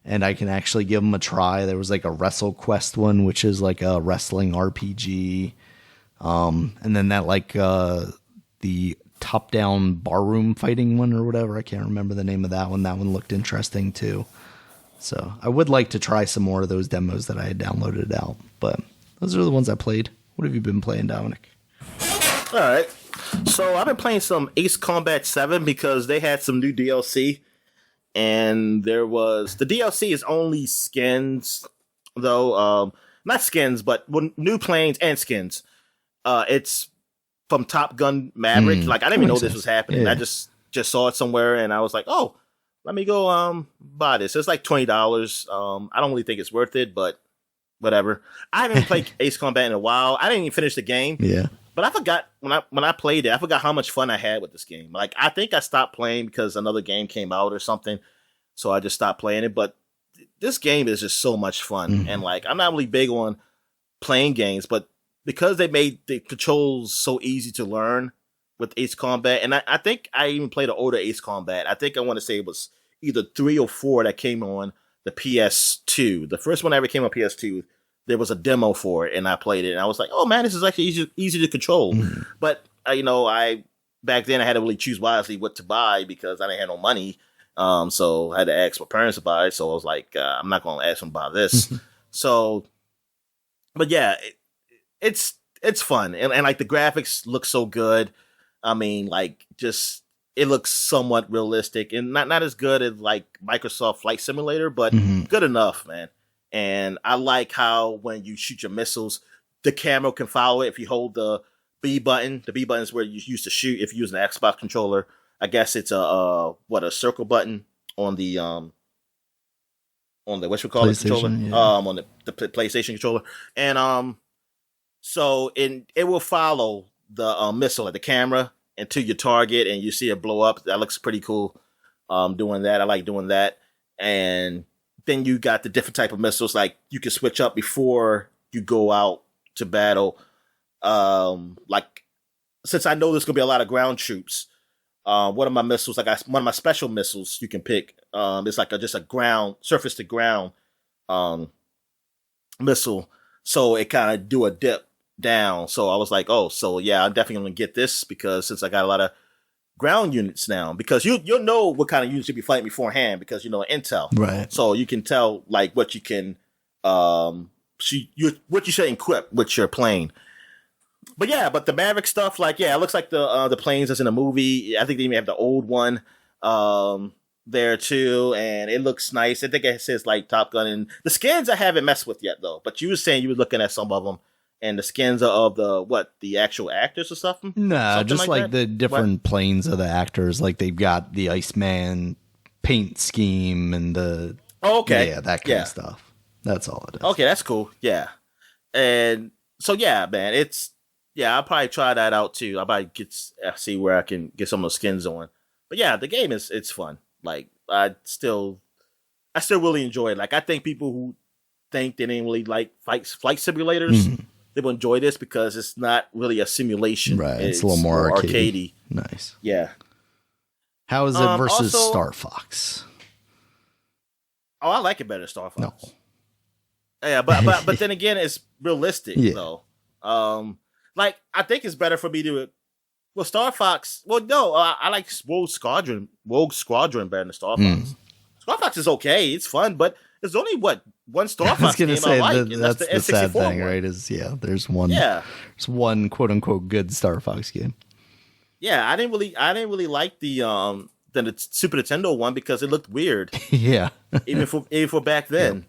and I can actually give them a try. There was like a WrestleQuest one, which is like a wrestling RPG. And then that like the top-down barroom fighting one or whatever. I can't remember the name of that one. That one looked interesting too. So I would like to try some more of those demos that I had downloaded out. But those are the ones I played. What have you been playing, Dominic? All right. So I've been playing some Ace Combat 7 because they had some new DLC. And the DLC is only skins, though. Not skins, but new planes and skins. It's from Top Gun Maverick. Like I didn't even know this was happening. Yeah. I just saw it somewhere and I was like, oh, let me go buy this. It's like $20. I don't really think it's worth it, but whatever. I haven't played Ace Combat in a while. I didn't even finish the game. Yeah. But I forgot when I played it, I forgot how much fun I had with this game. Like I think I stopped playing because another game came out or something. so I just stopped playing it. But this game is just so much fun, and like I'm not really big on playing games, but because they made the controls so easy to learn with Ace Combat, and I think I even played an older Ace Combat. I think I want to say it was either 3 or 4 that came on the PS2. The first one that ever came on PS2, there was a demo for it, and I played it, and I was like, oh man, this is actually easy to control. But I back then I had to really choose wisely what to buy because I didn't have no money. So I had to ask my parents to buy it. So I was like, I'm not going to ask them to buy this. So, but yeah, it's fun. And like the graphics look so good. I mean, like just, it looks somewhat realistic and not as good as like Microsoft Flight Simulator, but good enough, man. And I like how when you shoot your missiles, the camera can follow it if you hold the B button. The B button is where you used to shoot if you use an Xbox controller. I guess it's a circle button on the whatchamacallit controller, yeah. On the PlayStation controller, and so it will follow the missile at the camera into your target, and you see it blow up. That looks pretty cool. Doing that, I like doing that, and then you got the different type of missiles, like you can switch up before you go out to battle. Like since I know there's gonna be a lot of ground troops. One of my missiles, one of my special missiles you can pick. It's like just a ground, surface to ground missile. So it kind of do a dip down. So I was like, oh, so yeah, I'm definitely gonna get this because since I got a lot of ground units now, because you'll know what kind of units you'll be fighting beforehand because you know intel, right? So you can tell like what you can, what you should equip with your plane. But yeah, but the Maverick stuff, like, yeah, it looks like the planes that's in the movie. I think they even have the old one there too, and it looks nice. I think it says like Top Gun, and the skins I haven't messed with yet though. But you were saying you were looking at some of them, and the skins are of the actual actors or something? Nah, something just like the different planes of the actors. Like they've got the Iceman paint scheme and the that kind of stuff. That's all it is. Okay, that's cool. Yeah, and so yeah, man, I'll probably try that out too. I'll probably see where I can get some of those skins on. But yeah, the game it's fun. Like I still really enjoy it. Like I think people who think they didn't really like flight simulators, they will enjoy this because it's not really a simulation. Right, it's a little more arcadey. Nice. Yeah. How is it versus Star Fox? Oh, I like it better than Star Fox. No. Yeah, but then again, it's realistic though. Like, I think it's better for me to... Well, Star Fox... Well, no, I like Rogue Squadron better than Star Fox. Star Fox is okay. It's fun, but there's only, one Star Fox game I like, and that's the N64 sad thing, one. Right? There's one quote-unquote good Star Fox game. Yeah, I didn't really like the Super Nintendo one because it looked weird. Yeah. even for back then.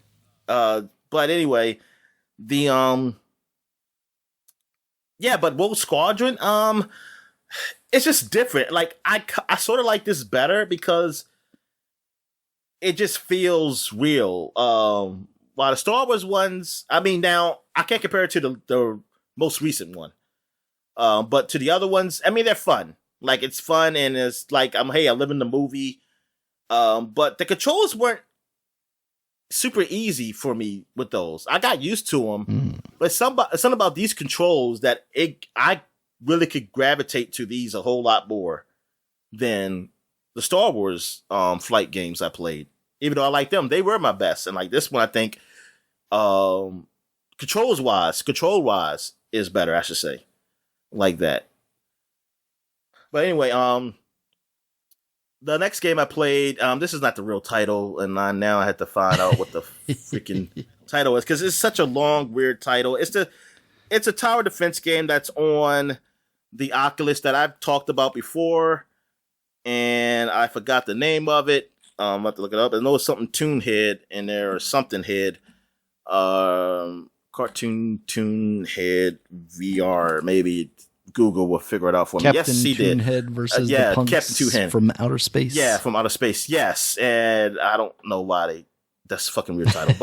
Yep. But anyway, yeah, but Rogue Squadron, it's just different. Like I sort of like this better because it just feels real. While the Star Wars ones, I mean, now I can't compare it to the most recent one, but to the other ones, I mean, they're fun. Like it's fun and it's like I live in the movie. But the controls weren't super easy for me with those. I got used to them, but something about these controls that I really could gravitate to these a whole lot more than the Star Wars flight games I played. Even though I like them, they were my best. And like this one, I think control wise is better, I should say, like that. But anyway, the next game I played, this is not the real title, and now I have to find out what the freaking title is because it's such a long, weird title. It's a tower defense game that's on the Oculus that I've talked about before, and I forgot the name of it. I'm about to look it up. I know it's something ToonHead in there or something head. Cartoon ToonHead VR, maybe. Google will figure it out for me. Captain Yes, he did. ToonHead versus the punks Captain ToonHead from outer space. Yeah, from outer space. Yes, and I don't know why that's a fucking weird title,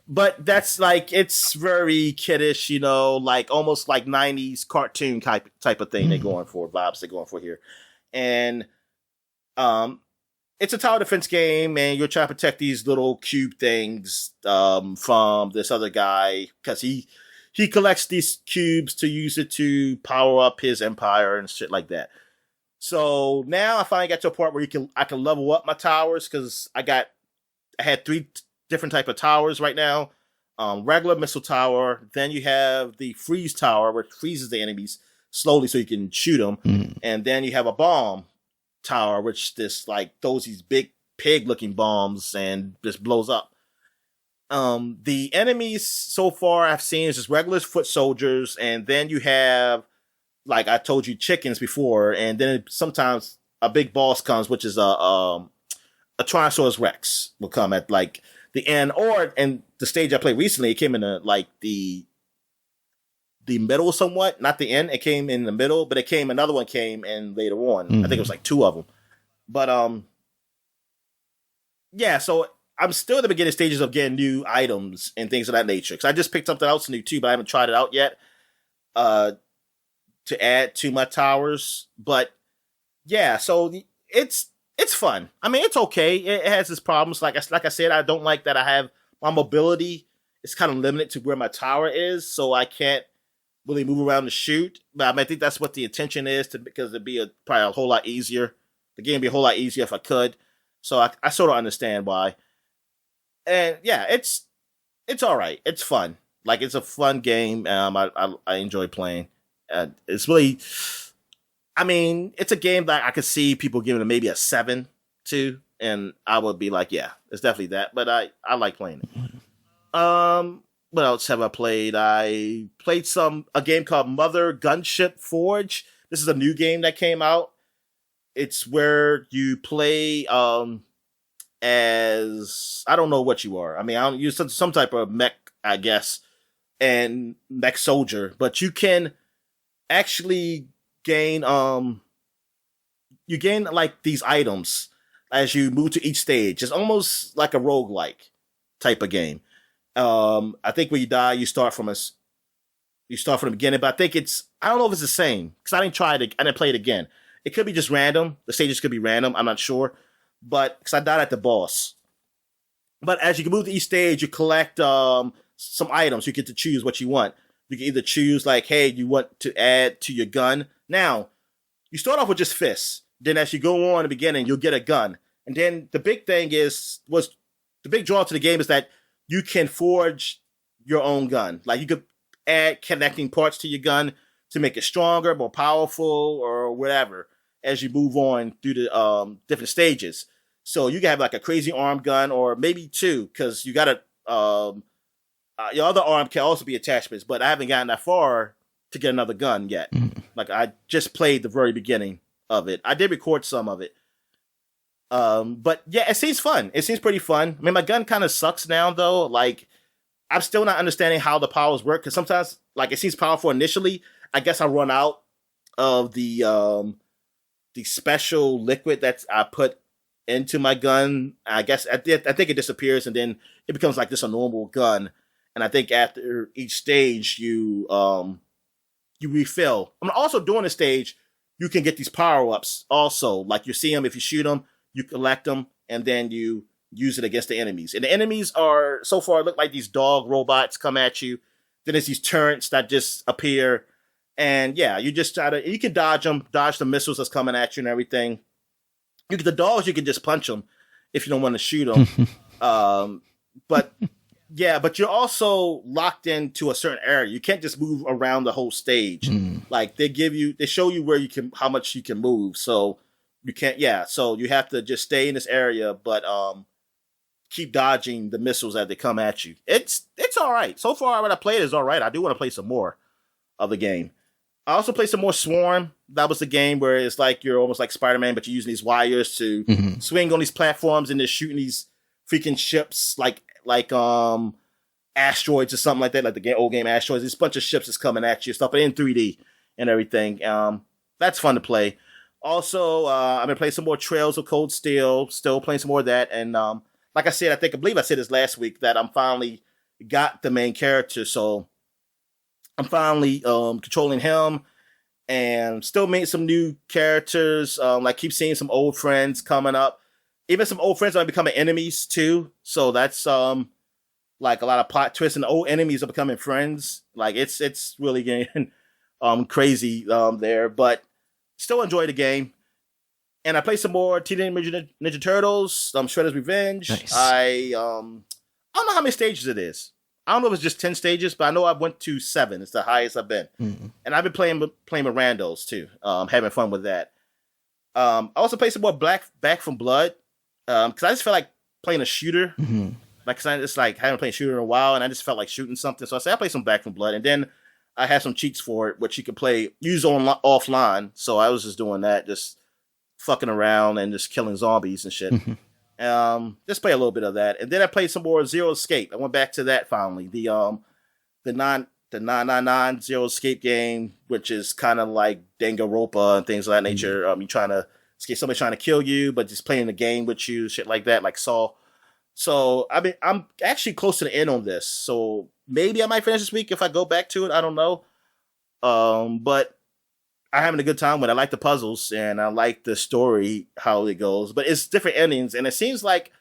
but that's like it's very kiddish, like almost like 90s cartoon type of thing they're going for, vibes they're going for here, and it's a tower defense game, and you're trying to protect these little cube things from this other guy because he collects these cubes to use it to power up his empire and shit like that. So now I finally got to a part where I can level up my towers because I had three different type of towers right now. Regular missile tower, then you have the freeze tower, which freezes the enemies slowly so you can shoot them, and then you have a bomb tower, which just like throws these big pig looking bombs and just blows up. The enemies so far I've seen is just regular foot soldiers, and then you have, like I told you, chickens before, and then sometimes a big boss comes, which is a Tyrannosaurus Rex will come at like the end, or and the stage I played recently, it came in like the middle somewhat, not the end. It came in the middle, but another one came in later on. I think it was like two of them. But yeah. So I'm still at the beginning stages of getting new items and things of that nature. Because I just picked something else new too, but I haven't tried it out yet. To add to my towers, but yeah. So it's fun. I mean, it's okay. It has its problems. Like I said, I don't like that I have my mobility. It's kind of limited to where my tower is, so I can't really move around to shoot. But I mean, I think that's what the intention is, because it'd be probably a whole lot easier. The game would be a whole lot easier if I could. So I sort of understand why. And yeah, it's all right. It's fun. Like, it's a fun game. I enjoy playing. It's really, I mean, it's a game that I could see people giving it maybe a 7 to, and I would be like, yeah, it's definitely that. But I like playing it. What else have I played? I played a game called MotherGunship Forge. This is a new game that came out. It's where you play as, I don't know what you are. I mean, I don't use some type of mech, I guess, and mech soldier, but you can actually gain like these items as you move to each stage. It's almost like a roguelike type of game. I think when you die, you start from the beginning, but I don't know if it's the same, because I didn't play it again. It could be just random. The stages could be random. I'm not sure, but because I died at the boss. But as you move to each stage, you collect some items. You get to choose what you want. You can either choose like, hey, you want to add to your gun. Now, you start off with just fists. Then as you go on in the beginning, you'll get a gun. And then the big thing the big draw to the game is that you can forge your own gun. Like, you could add connecting parts to your gun to make it stronger, more powerful, or whatever, as you move on through the different stages. So you can have like a crazy arm gun, or maybe two, because you got your other arm can also be attachments, but I haven't gotten that far to get another gun yet. Like, I just played the very beginning of it. I did record some of it. But yeah, it seems fun. It seems pretty fun. I mean, my gun kind of sucks now, though. Like, I'm still not understanding how the powers work, because sometimes, like, it seems powerful initially. I guess I run out of the special liquid that I put into my gun. I guess I think it disappears, and then it becomes like just a normal gun. And I think after each stage, you refill. I'm also doing a stage, you can get these power-ups also. Like, you see them, if you shoot them, you collect them, and then you use it against the enemies. And the enemies so far look like these dog robots come at you. Then there's these turrets that just appear. And yeah, you just you can dodge them, dodge the missiles that's coming at you and everything. The dogs, you can just punch them if you don't want to shoot them. But yeah, but you're also locked into a certain area. You can't just move around the whole stage. Like, they show you how much you can move. So you can't, so you have to just stay in this area, but keep dodging the missiles as they come at you. It's all right. So far, what I played is all right. I do want to play some more of the game. I also played some more Swarm. That was the game where it's like you're almost like Spider-Man, but you're using these wires to swing on these platforms, and they're shooting these freaking ships like asteroids or something like that, like the old game Asteroids. This bunch of ships is coming at you, stuff, but in 3D and everything. That's fun to play. Also, I've been playing some more Trails of Cold Steel, still playing some more of that. And like I said, I believe I said this last week, that I'm finally got the main character. So I'm finally controlling him, and still made some new characters. Like, keep seeing some old friends coming up. even some old friends are becoming enemies too. So that's like a lot of plot twists, and the old enemies are becoming friends. Like it's really getting crazy there, but still enjoy the game. And I played some more Teenage Mutant Ninja Turtles, Shredder's Revenge. Nice. I don't know how many stages it is. I don't know if it's just 10 stages, but I know I went to 7. It's the highest I've been. Mm-hmm. And I've been playing with randos too, having fun with that. I also played some more Back from Blood, because I just felt like playing a shooter. Mm-hmm. Like, cause I just like haven't played a shooter in a while, and I just felt like shooting something. So I said I play some Back from Blood, and then I had some cheats for it, which you could use offline. So I was just doing that, just fucking around and just killing zombies and shit. Just play a little bit of that, and then I played some more Zero Escape. I went back to that finally. The 999 Zero Escape game, which is kind of like Danganronpa and things of that nature. You trying to escape somebody trying to kill you, but just playing the game with you, shit like that, like Saw. So I mean, I'm actually close to the end on this. So maybe I might finish this week if I go back to it. I don't know. But I'm having a good time with it. I like the puzzles and I like the story, how it goes. But it's different endings, and it seems like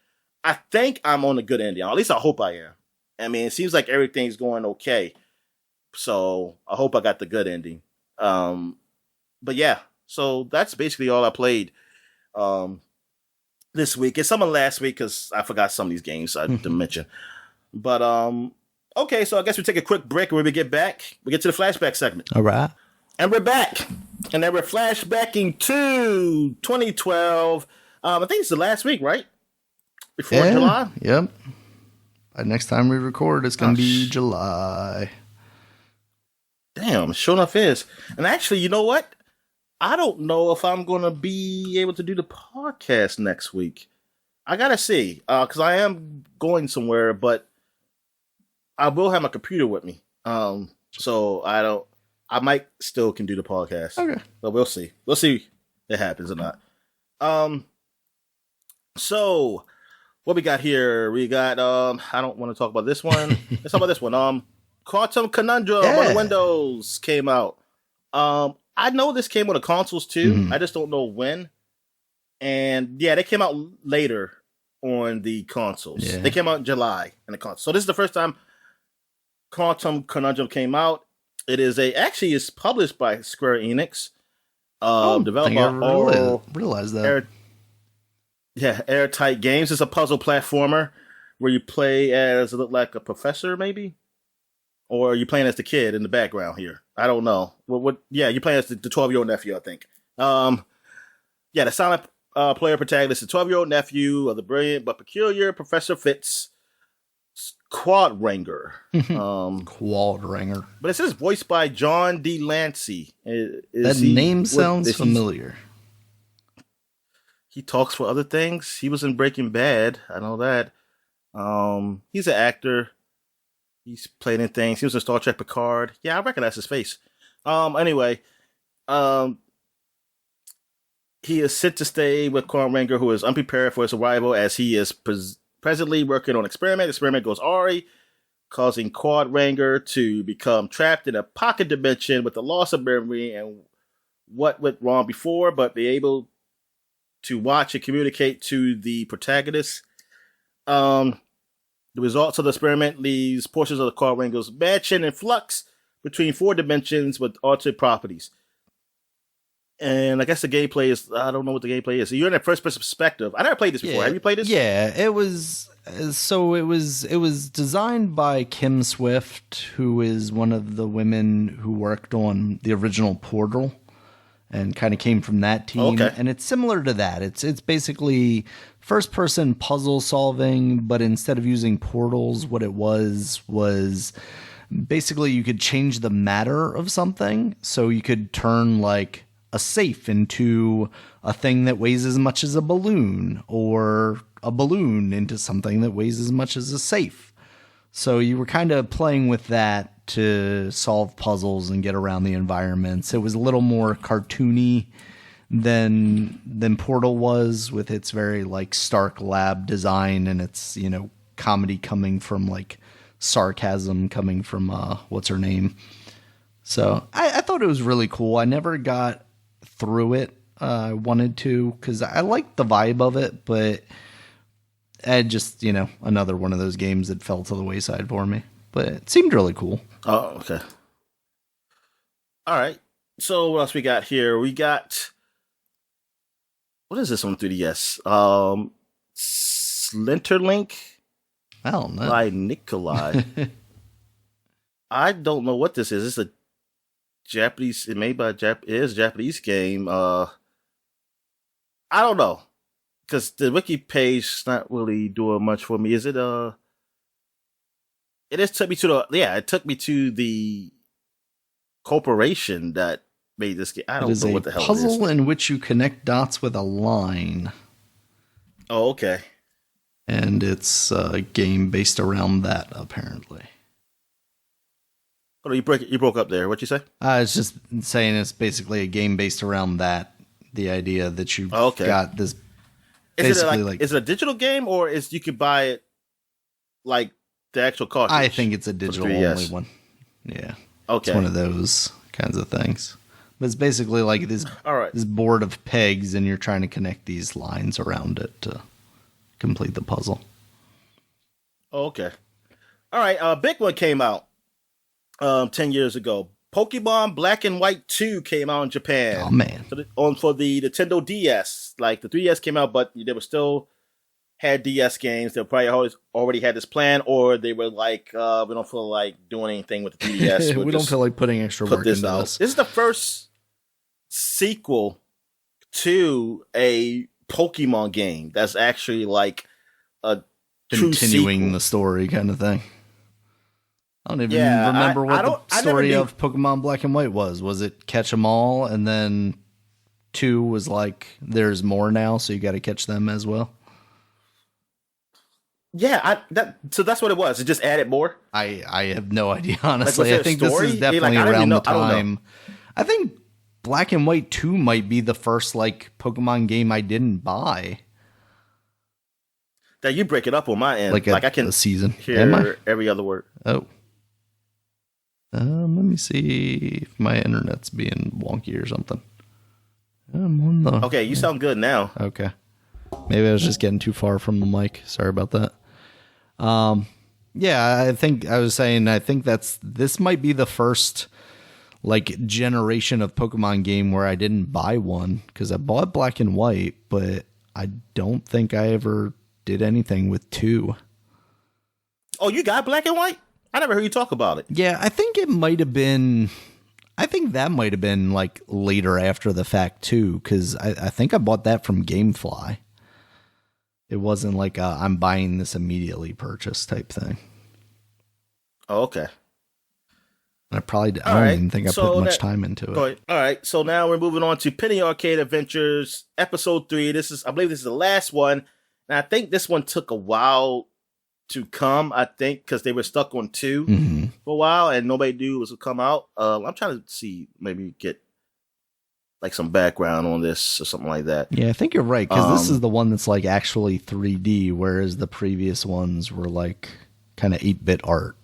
I think I'm on a good ending. Or at least I hope I am. I mean, it seems like everything's going okay. So I hope I got the good ending. But yeah, so that's basically all I played this week. It's some of last week because I forgot some of these games I didn't mention. But okay, so I guess we take a quick break, and when we get back, we get to the flashback segment. All right. And we're back. And then we're flashbacking to 2012. I think it's the last week, right? Before July? Yep. By next time we record, it's going to be July. Damn, sure enough is. And actually, you know what? I don't know if I'm going to be able to do the podcast next week. I got to see. Because I am going somewhere, but I will have my computer with me. So I might still can do the podcast. Okay. But we'll see. We'll see if it happens or not. So what we got here? We got I don't want to talk about this one. Let's talk about this one. Quantum Conundrum on the Windows came out. I know this came on the consoles too. I just don't know when. And yeah, they came out later on the consoles. Yeah. They came out in July in the consoles. So this is the first time Quantum Conundrum came out. It is actually it's published by Square Enix. Developed by realize that. Airtight Games. It's a puzzle platformer where you play as like a professor, maybe, or you're playing as the kid in the background here. I don't know. Yeah, you're playing as the 12-year-old nephew, I think. The silent player protagonist is the 12-year-old nephew of the brilliant but peculiar Professor Fitz Quadranger. Quadranger. But it says voiced by John D. Lancey. That name sounds familiar. He talks for other things. He was in Breaking Bad. I know that. He's an actor. He's played in things. He was in Star Trek Picard. Yeah, I recognize his face. Anyway, he is sent to stay with Quadranger, who is unprepared for his arrival as he is presently working on an experiment. The experiment goes awry, causing Quadranger to become trapped in a pocket dimension with the loss of memory and what went wrong before, but be able to watch and communicate to the protagonist. The results of the experiment leaves portions of the Quadranger's mansion in flux between 4 dimensions with altered properties. And I guess the gameplay is, I don't know what the gameplay is. So you're in a first-person perspective. I never played this before. Have you played this? Yeah, it was designed by Kim Swift, who is one of the women who worked on the original Portal and kind of came from that team. Okay. And it's similar to that. It's basically first-person puzzle solving, but instead of using portals, what it was basically you could change the matter of something. So you could turn like a safe into a thing that weighs as much as a balloon, or a balloon into something that weighs as much as a safe. So you were kind of playing with that to solve puzzles and get around the environments. It was a little more cartoony than Portal was, with its very like stark lab design and its, comedy coming from like sarcasm coming from what's her name. So I thought it was really cool. I never got through it. I wanted to, because I liked the vibe of it, but I just, another one of those games that fell to the wayside for me. But it seemed really cool. Oh, okay. All right. So what else we got here? We got, what is this on 3DS? Slinterlink I don't know. by Nikolai. I don't know what this is. It's a Japanese, it made by it is a Japanese game. I don't know. Because the wiki page is not really doing much for me. Is it it just took me to it took me to the corporation that made this game. I don't know what the hell it is. Puzzle in which you connect dots with a line. Oh, okay. And it's a game based around that, apparently. Oh, you broke up there. What'd you say? I was just saying it's basically a game based around that. The idea that you got this. Is it a digital game, or is you could buy it like the actual cartridge? I think it's a digital only one. Yeah. Okay. It's one of those kinds of things. But it's basically like this board of pegs, and you're trying to connect these lines around it to complete the puzzle. Oh, okay. All right. Big one came out 10 years ago. Pokemon Black and White 2 came out in Japan. Oh, man. For the Nintendo DS. Like, the 3DS came out, but they were still had DS games. They probably already had this plan, or they were like, we don't feel like doing anything with the 3DS. We don't feel like putting extra work into this. This is the first sequel to a Pokemon game that's actually like a continuing the story kind of thing. I don't even remember what the story of Pokemon Black and White was. Was it catch 'em all, and then 2 was like, there's more now, so you got to catch them as well? Yeah, so that's what it was. It just added more? I have no idea, honestly. Like, I think this is definitely around the time. I think Black and White 2 might be the first Pokemon game I didn't buy. That you break it up on my end. Like I can season. Hear every other word. Oh. Let me see if my internet's being wonky or something. Okay, you sound good now. Okay. Maybe I was just getting too far from the mic. Sorry about that. Yeah, I think this might be the first generation of Pokemon game where I didn't buy one, because I bought Black and White, but I don't think I ever did anything with 2. Oh, you got Black and White? I never heard you talk about it. Yeah, I think that might have been later after the fact too, because I think I bought that from Gamefly. It wasn't like I'm buying this immediately purchase type thing. Oh, okay. I don't even think I put much time into it. All right, so now we're moving on to Penny Arcade Adventures Episode 3. I believe this is the last one, and I think this one took a while to come, I think, because they were stuck on 2 for a while, and nobody knew it was going to come out. I'm trying to see, maybe get some background on this or something like that. Yeah, I think you're right, because this is the one that's actually 3D, whereas the previous ones were kind of 8-bit art.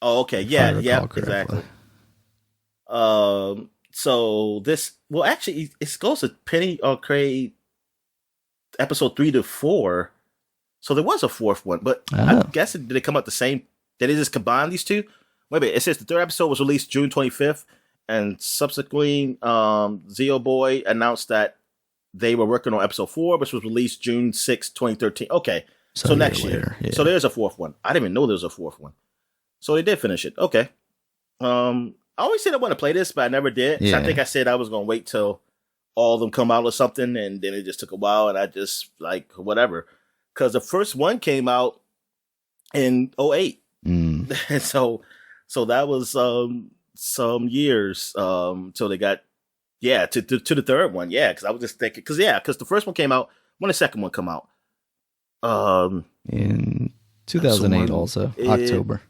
Oh, okay. Yeah, exactly. So this, well, actually, it goes to Penny Arcade Episode 3 to 4. So there was a 4th one, but I'm guessing, did it come out the same? Did they just combine these 2? Wait a minute. It says the 3rd episode was released June 25th, and subsequently, Zeo Boy announced that they were working on episode 4, which was released June 6, 2013. Okay, so next year. Yeah. So there's a 4th one. I didn't even know there was a 4th one. So they did finish it. Okay. I always said I want to play this, but I never did. Yeah. So I think I said I was going to wait till all of them come out or something, and then it just took a while, and I just, whatever. Because the first one came out in 2008. And so that was some years till they got, to the 3rd one. Yeah, because I was just thinking, because the first one came out, when the second one come out? In 2008 also, October.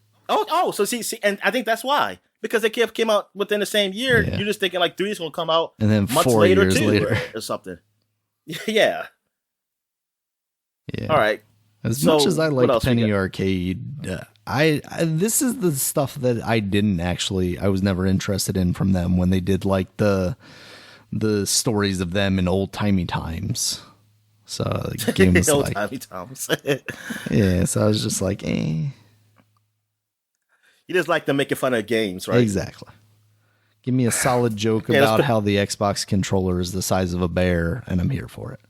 So see, and I think that's why. Because they came out within the same year, you're just thinking 3 is going to come out and then months 4 later years too, later. or something. Yeah. Yeah. All right. As much as I like Penny Arcade, this is the stuff that I was never interested in from them when they did the the stories of them in old-timey times. So the game was like... Old-timey times. Yeah, so I was just like, eh. You just like them making fun of games, right? Exactly. Give me a solid joke about how the Xbox controller is the size of a bear, and I'm here for it.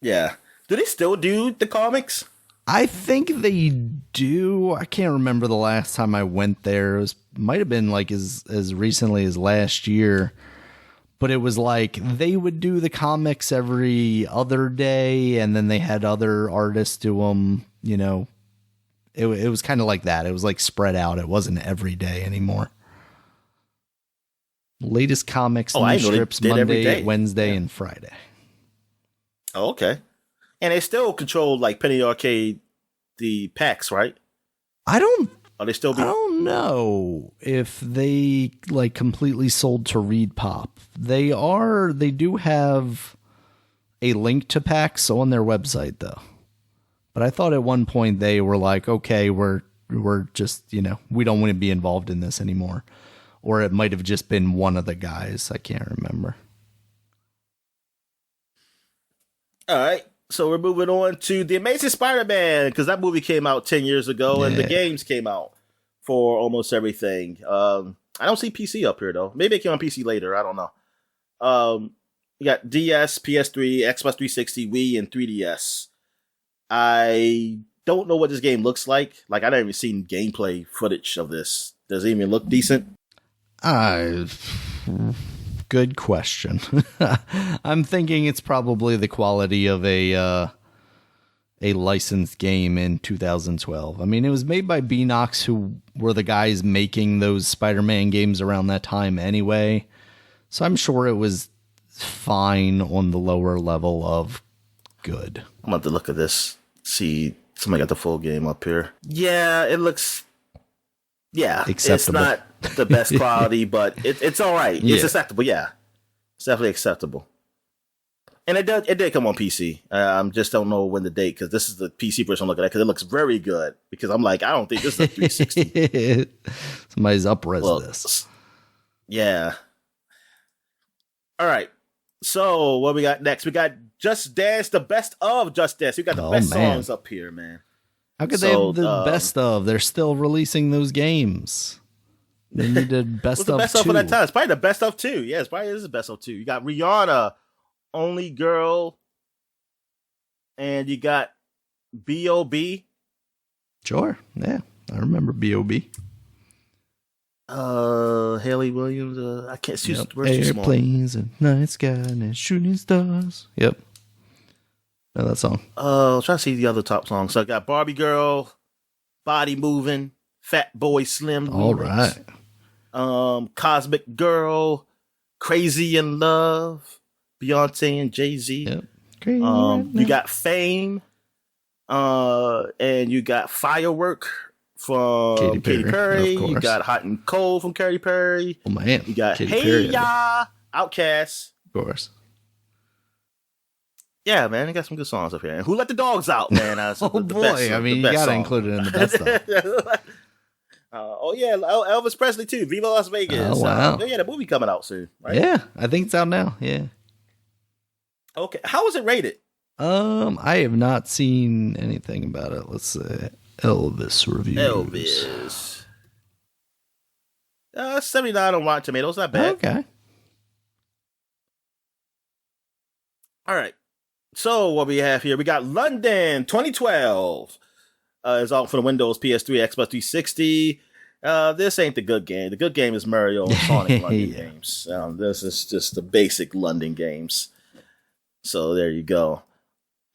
Yeah. Do they still do the comics? I think they do. I can't remember the last time I went there. It might have been like as recently as last year. But it was like they would do the comics every other day, and then they had other artists do them, you know. It was kind of like that. It was like spread out. It wasn't every day anymore. Latest comics, new strips Monday, Wednesday, and Friday. Oh, okay. And they still control like Penny Arcade, the packs, right? I don't know if they like completely sold to Reed Pop. They do have a link to packs on their website though. But I thought at one point they were like, okay, we're just, you know, we don't want to be involved in this anymore. Or it might have just been one of the guys. I can't remember. All right. So we're moving on to The Amazing Spider-Man, because that movie came out 10 years ago, and the games came out for almost everything. I don't see PC up here, though. Maybe it came on PC later. I don't know. You got DS, PS3, Xbox 360, Wii, and 3DS. I don't know what this game looks like. Like, I never even seen gameplay footage of this. Does it even look decent? Good question. I'm thinking it's probably the quality of a licensed game in 2012. I mean, it was made by Beanox, who were the guys making those Spider-Man games around that time anyway. So I'm sure it was fine on the lower level of good. I'm about to look at this. See, somebody got the full game up here. Yeah, it looks... Yeah, acceptable. It's not the best quality, but it's all right. It's acceptable, yeah. It's definitely acceptable. And it did come on PC. Just don't know when the date, because this is the PC version I'm looking at, because it looks very good. Because I'm like, I don't think this is a 360. Somebody's up-res this. Yeah. All right. So, what we got next? We got Just Dance, the best of Just Dance. We got the best songs up here, man. How could they have the best of? They're still releasing those games. They needed best of 2. Best of for that time? It's probably the best of 2. Yeah, it's probably is the best of 2. You got Rihanna, Only Girl, and you got B.O.B. Sure, yeah, I remember B.O.B. Haley Williams. I can't see airplanes and night sky and shooting stars. Yep. Know that song. I'm trying to see the other top songs. So I got Barbie Girl, Body Moving, Fat Boy Slim. All right. Cosmic Girl, Crazy in Love, Beyonce and Jay-Z. Yep. You got Fame, and you got Firework from Katy Perry. You got Hot and Cold from Katy Perry. Oh man. You got Katy Hey Perry. Ya, Outkast. Of course. Yeah, man, they got some good songs up here. And Who Let the Dogs Out, man? Oh boy, best, I mean, you gotta include it in the best stuff. Oh yeah, Elvis Presley too. Viva Las Vegas. Oh wow. Yeah, the movie coming out soon, right? Yeah, I think it's out now. Yeah. Okay, how was it rated? I have not seen anything about it. Let's see. Elvis reviews. Elvis. 79 on Rotten Tomatoes. Not bad. Okay. All right. So what we have here, we got London 2012. It's out for the Windows, PS3, Xbox 360. This ain't the good game. The good game is Mario and Sonic London games. This is just the basic London games. So there you go.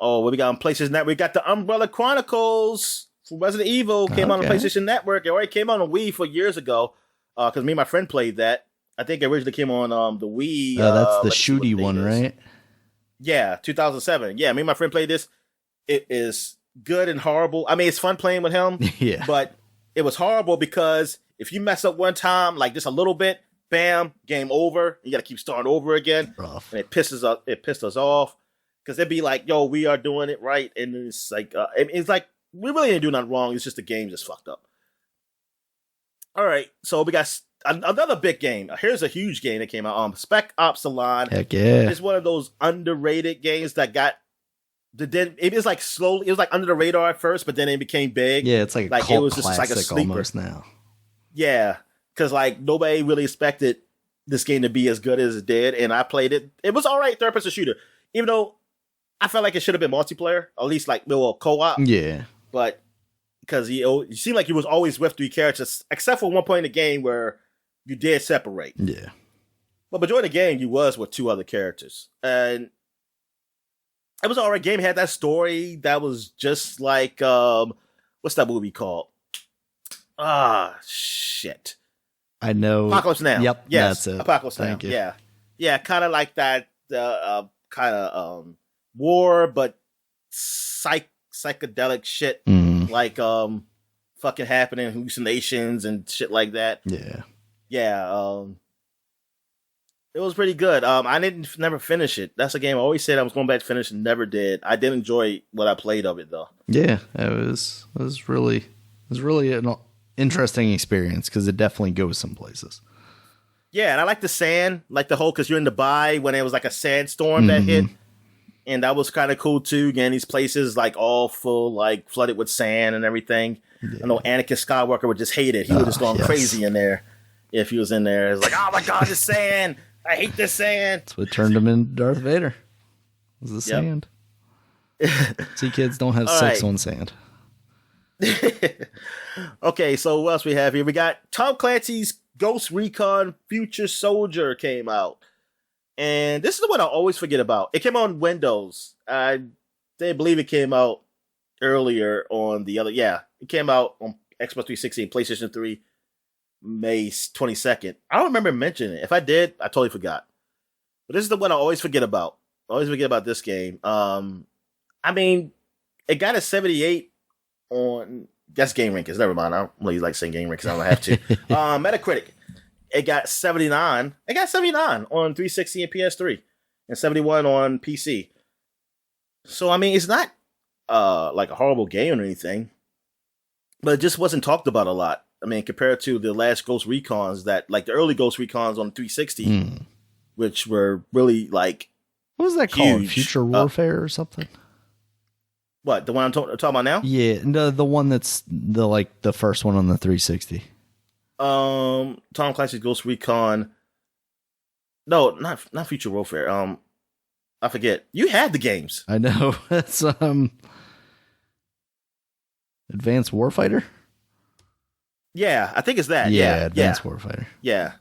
Oh, what we got on PlayStation Network? We got the Umbrella Chronicles from Resident Evil. Came on the PlayStation Network. It already came on Wii for years ago. Because me and my friend played that. I think it originally came on the Wii. That's the shooty one, right? Yeah, 2007. Yeah, me and my friend played this. It is good and horrible. I mean, it's fun playing with him. Yeah. But it was horrible because if you mess up one time, like just a little bit, bam, game over. You got to keep starting over again. Rough. And it pissed us off because they'd be like, "Yo, we are doing it right," and it's like, it's like we really didn't do nothing wrong. It's just the game just fucked up. All right, so we got another big game. Here's a huge game that came out. Spec Ops: The Line. Heck yeah! It's one of those underrated games that got. It was like slowly. It was like under the radar at first, but then it became big. Yeah, it's like a cult it was classic just like a sleeper almost now. Yeah, because like nobody really expected this game to be as good as it did, and I played it. It was all right, third-person shooter, even though I felt like it should have been multiplayer, at least like co-op. Yeah, but because you seemed like you was always with 3 characters, except for one point in the game where you did separate. Yeah, but majority of the game you was with 2 other characters, and it was an alright game. It had that story that was just like what's that movie called? Shit. I know. Apocalypse Now. Yep. Yes. That's it. Apocalypse Thank Now. you. Yeah. Yeah. Kind of like that. Kind of war, but psychedelic shit. Mm. Like fucking happening, hallucinations and shit like that. Yeah. Yeah. It was pretty good. I never finish it. That's a game I always said I was going back to finish and never did. I did enjoy what I played of it though. Yeah, it was really an interesting experience because it definitely goes some places. Yeah, and I like the sand, like the whole, because you're in Dubai when it was like a sandstorm that hit, and that was kind of cool too. Again, these places like all full, like flooded with sand and everything. Yeah. I know Anakin Skywalker would just hate it. He would just go crazy in there if he was in there. It's like, oh my god, this sand! I hate this sand. That's what turned him into Darth Vader. Was the sand. See, kids don't have sex on sand. Okay, so what else we have here? We got Tom Clancy's Ghost Recon Future Soldier came out. And this is the one I always forget about. It came out on Windows. I didn't believe it came out earlier on the other. Yeah, it came out on Xbox 360 and PlayStation 3 May 22nd. I don't remember mentioning it. If I did, I totally forgot. But this is the one I always forget about. I always forget about this game. I mean, it got a 78 on... That's Game Rankings. Never mind. I don't really like saying Game Rankings. I don't have to. Metacritic. It got 79. It got 79 on 360 and PS3, and 71 on PC. So I mean, it's not like a horrible game or anything, but it just wasn't talked about a lot. I mean, compared to the last Ghost Recons, that like the early Ghost Recons on 360, which were really like what was that called? Future Warfare or something? What, the one I'm talking about now? Yeah, the one that's the first one on the 360. Tom Clancy's Ghost Recon. No, not Future Warfare. I forget. You had the games. I know. That's Advanced Warfighter? Yeah, I think it's that. Yeah, Advanced Warfighter. Yeah.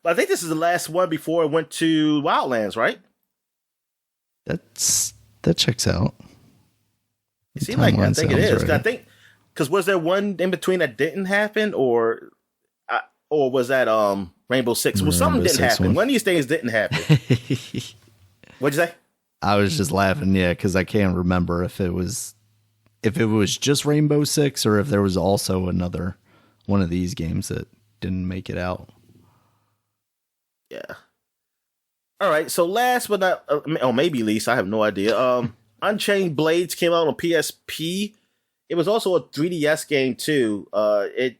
But I think this is the last one before it went to Wildlands, right? That checks out. It seems like I think it is. Right. I think because was there one in between that didn't happen, or was that Rainbow Six? Well, something didn't happen. One of these things didn't happen. What'd you say? I was just laughing, because I can't remember if it was just Rainbow Six or if there was also another one of these games that didn't make it out. Yeah. All right, so last but not, maybe least, I have no idea. Unchained Blades came out on PSP. It was also a 3DS game too. It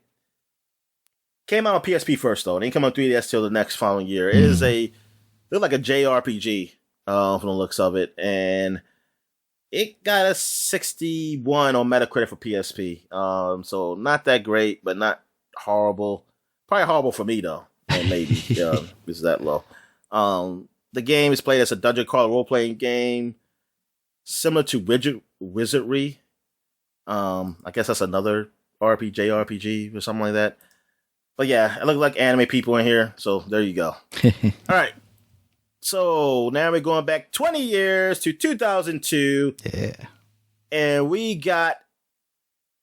came out on PSP first though. It didn't come on 3DS till the next following year. It is looked like a JRPG from the looks of it, and it got a 61 on Metacritic for PSP. So not that great, but not horrible. Probably horrible for me though, and maybe it's that low. The game is played as a dungeon crawler role-playing game, similar to Wizardry. I guess that's another JRPG or something like that. But yeah, it looked like anime people in here, so there you go. All right. So now we're going back 20 years to 2002. Yeah. And we got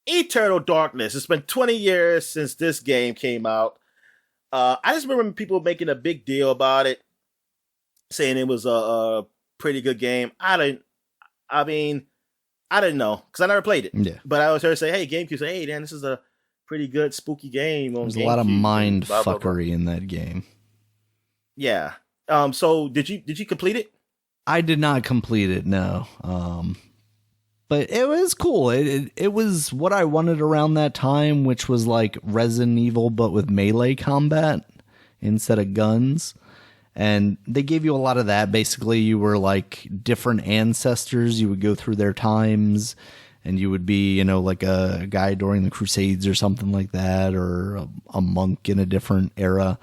Eternal Darkness. It's been 20 years since this game came out. I just remember people making a big deal about it, saying it was a pretty good game. I didn't know because I never played it. Yeah. But I always heard say, "Hey, GameCube, say, hey, Dan, this is a pretty good spooky game." There's a lot of mind fuckery in that game. Yeah. So did you complete it? I did not complete it. No. But it was cool. It was what I wanted around that time, which was like Resident Evil, but with melee combat instead of guns. And they gave you a lot of that. Basically, you were like different ancestors. You would go through their times, and you would be, you know, like a guy during the Crusades or something like that, or a monk in a different era.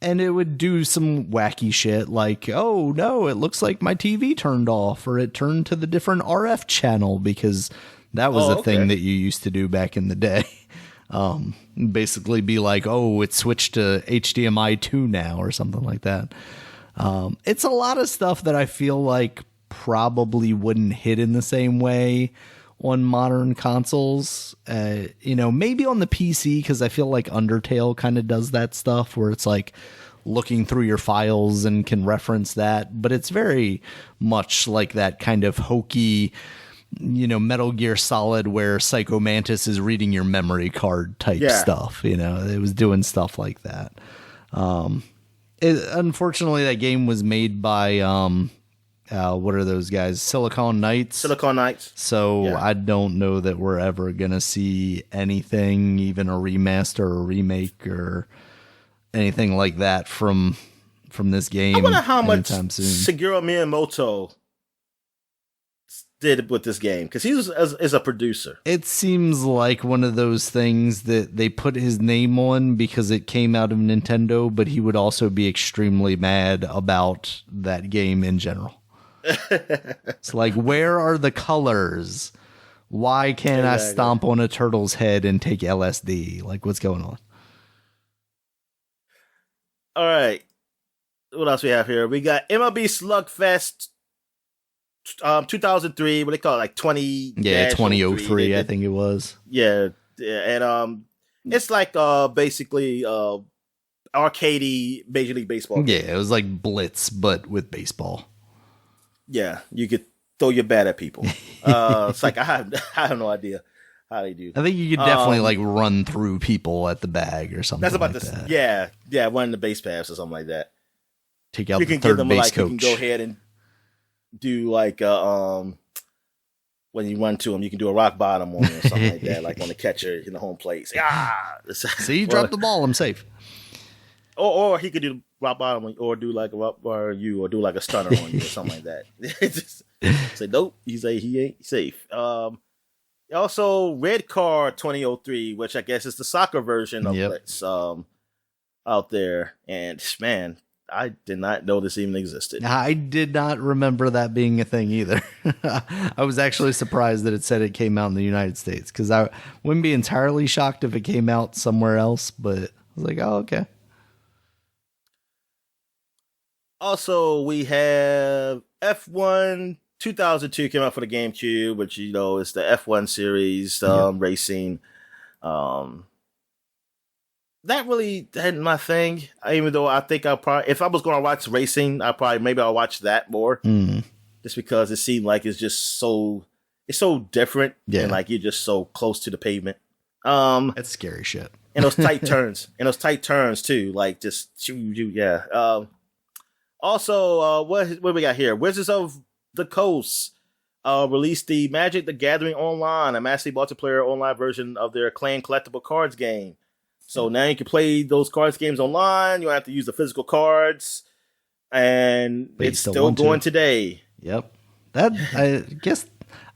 And it would do some wacky shit like, oh no, it looks like my TV turned off, or it turned to the different RF channel, because that was a thing that you used to do back in the day. Basically be like, oh, it switched to HDMI 2 now, or something like that. It's a lot of stuff that I feel like probably wouldn't hit in the same way on modern consoles. You know, maybe on the PC, because I feel like Undertale kind of does that stuff where it's like looking through your files and can reference that, but it's very much like that kind of hokey, you know, Metal Gear Solid where Psycho Mantis is reading your memory card type stuff. You know, it was doing stuff like that. Unfortunately, that game was made by what are those guys? Silicon Knights. So I don't know that we're ever gonna see anything, even a remaster or remake or anything like that from this game. I wonder how much soon. Shigeru Miyamoto did with this game, because he was as a producer. It seems like one of those things that they put his name on because it came out of Nintendo, but he would also be extremely mad about that game in general. It's like, where are the colors? Why can't I stomp on a turtle's head and take LSD? Like, what's going on? All right. What else we have here? We got MLB Slugfest 2003. What they call it? Like 20. Yeah, 2003, I think it was. Yeah. And it's like basically arcadey Major League Baseball game. Yeah, it was like Blitz, but with baseball. Yeah, you could throw your bat at people. It's like I have no idea how they do. I think you could definitely like run through people at the bag or something. That's about like that. Yeah, run the base pass or something like that. Take out you the can third give them base like coach. You can go ahead and do like when you run to him, you can do a rock bottom on him or something like that, like on the catcher in the home plate. Say, See, drop the ball, I'm safe. Or he could do rock bottom, or do like a rock bar on you, or do like a stunner on you, or something like that. Just say nope. He say he ain't safe. Also, Red Card 2003, which I guess is the soccer version of Blitz out there. And man, I did not know this even existed. I did not remember that being a thing either. I was actually surprised that it said it came out in the United States, because I wouldn't be entirely shocked if it came out somewhere else, but I was like, oh, okay. Also, we have F1 2002 came out for the GameCube, which, you know, is the F1 series racing. That really hadn't my thing. Even though I think I'll probably, if I was going to watch racing, I'll watch that more. Just because it seemed like it's so different. Yeah. And like you're just so close to the pavement. That's scary shit. And those tight turns too. Like just yeah. Also, what we got here? Wizards of the Coast released the Magic the Gathering Online, a massively multiplayer online version of their acclaimed collectible cards game. So now you can play those cards games online. You don't have to use the physical cards, and it's still going today. Yep. That, I guess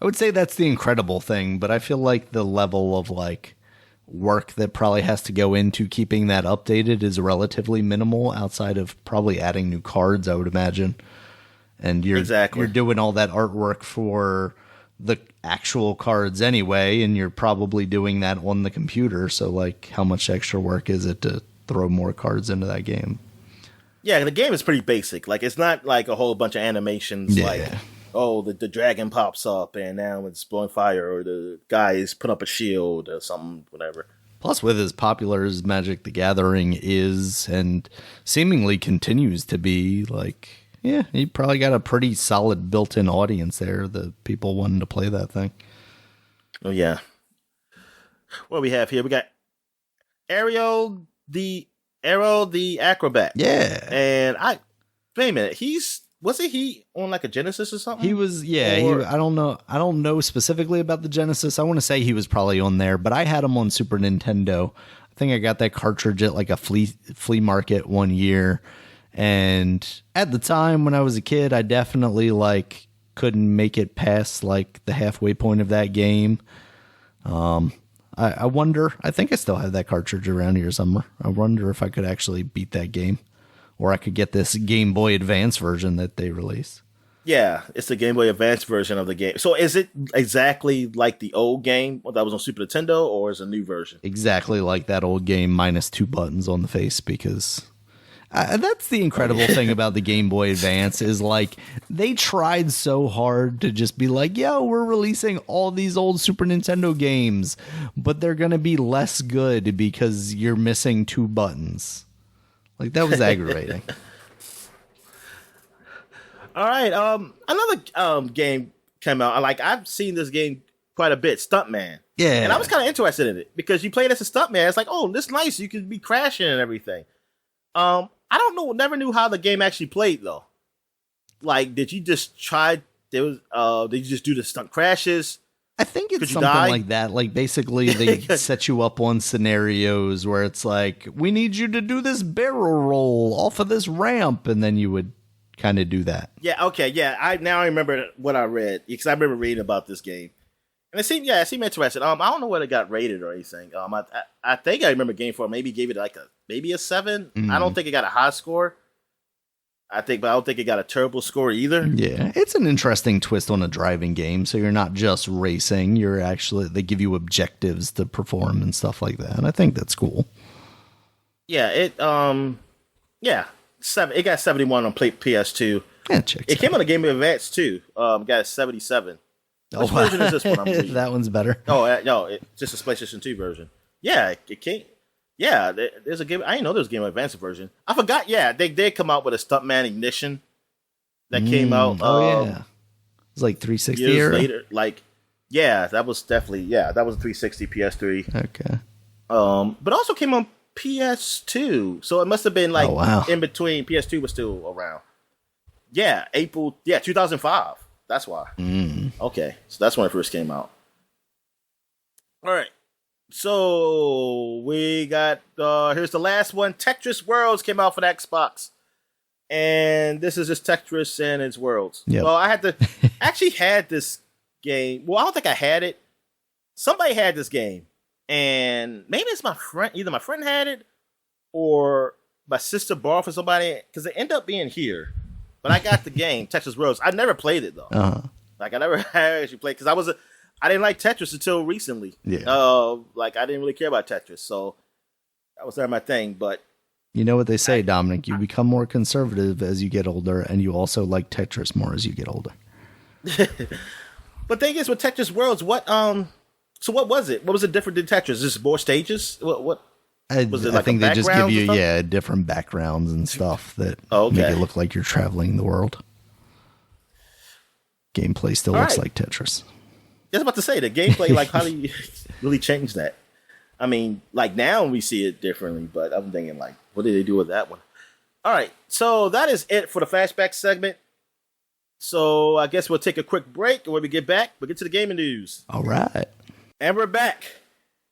I would say that's the incredible thing, but I feel like the level of like work that probably has to go into keeping that updated is relatively minimal, outside of probably adding new cards, I would imagine. And you're doing all that artwork for the actual cards anyway, and you're probably doing that on the computer. So like, how much extra work is it to throw more cards into that game? Yeah, the game is pretty basic. Like, it's not like a whole bunch of animations like, oh, the dragon pops up and now it's blowing fire, or the guy is put up a shield or something, whatever. Plus, with as popular as Magic the Gathering is, and seemingly continues to be, like, yeah, you probably got a pretty solid built-in audience there, the people wanting to play that thing. Oh, yeah. What do we have here? We got Arrow the Acrobat. Yeah. And wait a minute, wasn't he on like a Genesis or something? He was, yeah. I don't know specifically about the Genesis. I want to say he was probably on there, but I had him on Super Nintendo. I think I got that cartridge at like a flea market one year, and at the time when I was a kid, I definitely like couldn't make it past like the halfway point of that game. I wonder. I think I still have that cartridge around here somewhere. I wonder if I could actually beat that game. Or I could get this Game Boy Advance version that they released. Yeah, it's the Game Boy Advance version of the game. So is it exactly like the old game that was on Super Nintendo, or is it a new version? Exactly like that old game, minus 2 buttons on the face, because that's the incredible thing about the Game Boy Advance is like they tried so hard to just be like, yo, we're releasing all these old Super Nintendo games, but they're going to be less good because you're missing 2 buttons. Like, that was aggravating. All right. Another game came out. I've seen this game quite a bit, Stuntman. Yeah. And I was kind of interested in it because you played as a stuntman. It's like, oh, this is nice. You could be crashing and everything. I don't know. Never knew how the game actually played though. Like, did you just try? Did you just do the stunt crashes? I think it's something like that. Like, basically, they set you up on scenarios where it's like, we need you to do this barrel roll off of this ramp, and then you would kind of do that. Yeah, okay, yeah. I remember what I read, because I remember reading about this game. And it seemed interesting. I don't know whether it got rated or anything. I think I remember Game 4 maybe gave it maybe a 7. Mm. I don't think it got a high score. But I don't think it got a terrible score either. Yeah, it's an interesting twist on a driving game. So you're not just racing; they give you objectives to perform and stuff like that. And I think that's cool. Yeah, it got 71 on PS2. Yeah, it came on the Game Boy Advance too. Got a 77. Which version is this one? That one's better. Oh no, it's just a PlayStation 2 version. Yeah, it came. Yeah, there's a game. I didn't know there was a Game Boy Advance version. I forgot. Yeah, they did come out with a Stuntman Ignition that came out. Oh yeah, it was like 360 years era? Later. That was definitely that was a 360 PS3. Okay. But also came on PS2, so it must have been in between. PS2 was still around. Yeah, April. Yeah, 2005. That's why. Okay, so that's when it first came out. All right. So we got here's the last one. Tetris Worlds came out for the Xbox, and this is just Tetris and its worlds. Yep. Well, I actually had this game. Well, I don't think I had it. Somebody had this game, and maybe it's my friend. Either my friend had it, or my sister borrowed from somebody, because it ended up being here. But I got the game Tetris Worlds. I never played it though. Uh-huh. I never actually played because I didn't like Tetris until recently. Yeah. I didn't really care about Tetris, so that was never my thing. But you know what they say, Dominic? You become more conservative as you get older, and you also like Tetris more as you get older. But thing is, with Tetris Worlds, so what was it? What was it different than Tetris? Just more stages? What was it? I think they just give you different backgrounds and stuff that make it look like you're traveling the world. Gameplay still looks like Tetris. I was about to say, the gameplay, how do you really change that? I mean, now we see it differently, but I'm thinking, what did they do with that one? All right, so that is it for the Flashback segment. So I guess we'll take a quick break, and when we get back, we'll get to the gaming news. All right. And we're back.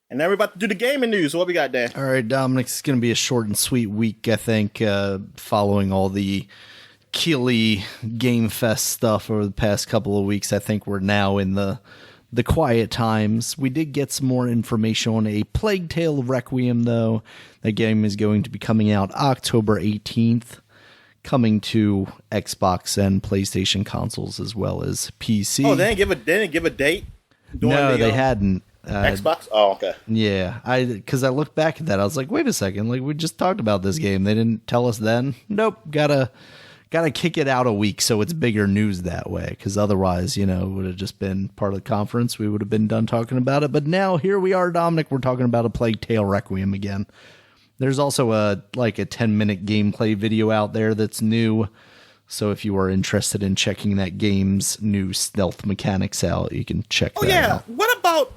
And now we're about to do the gaming news. So what we got, Dan? All right, Dominic, it's going to be a short and sweet week, I think, following all the Keighley Game Fest stuff over the past couple of weeks. I think we're now in the quiet times. We did get some more information on a Plague Tale Requiem, though. That game is going to be coming out October 18th, coming to Xbox and PlayStation consoles as well as PC. Oh, they didn't give a date? No, they hadn't. Xbox? Oh, okay. Yeah, because I looked back at that, I was like, wait a second, we just talked about this game. They didn't tell us then. Nope, gotta kick it out a week so it's bigger news that way, because otherwise, it would have just been part of the conference. We would have been done talking about it. But now here we are, Dominic. We're talking about a Plague Tale Requiem again. There's also a 10-minute gameplay video out there that's new. So if you are interested in checking that game's new stealth mechanics out, you can check that out. What about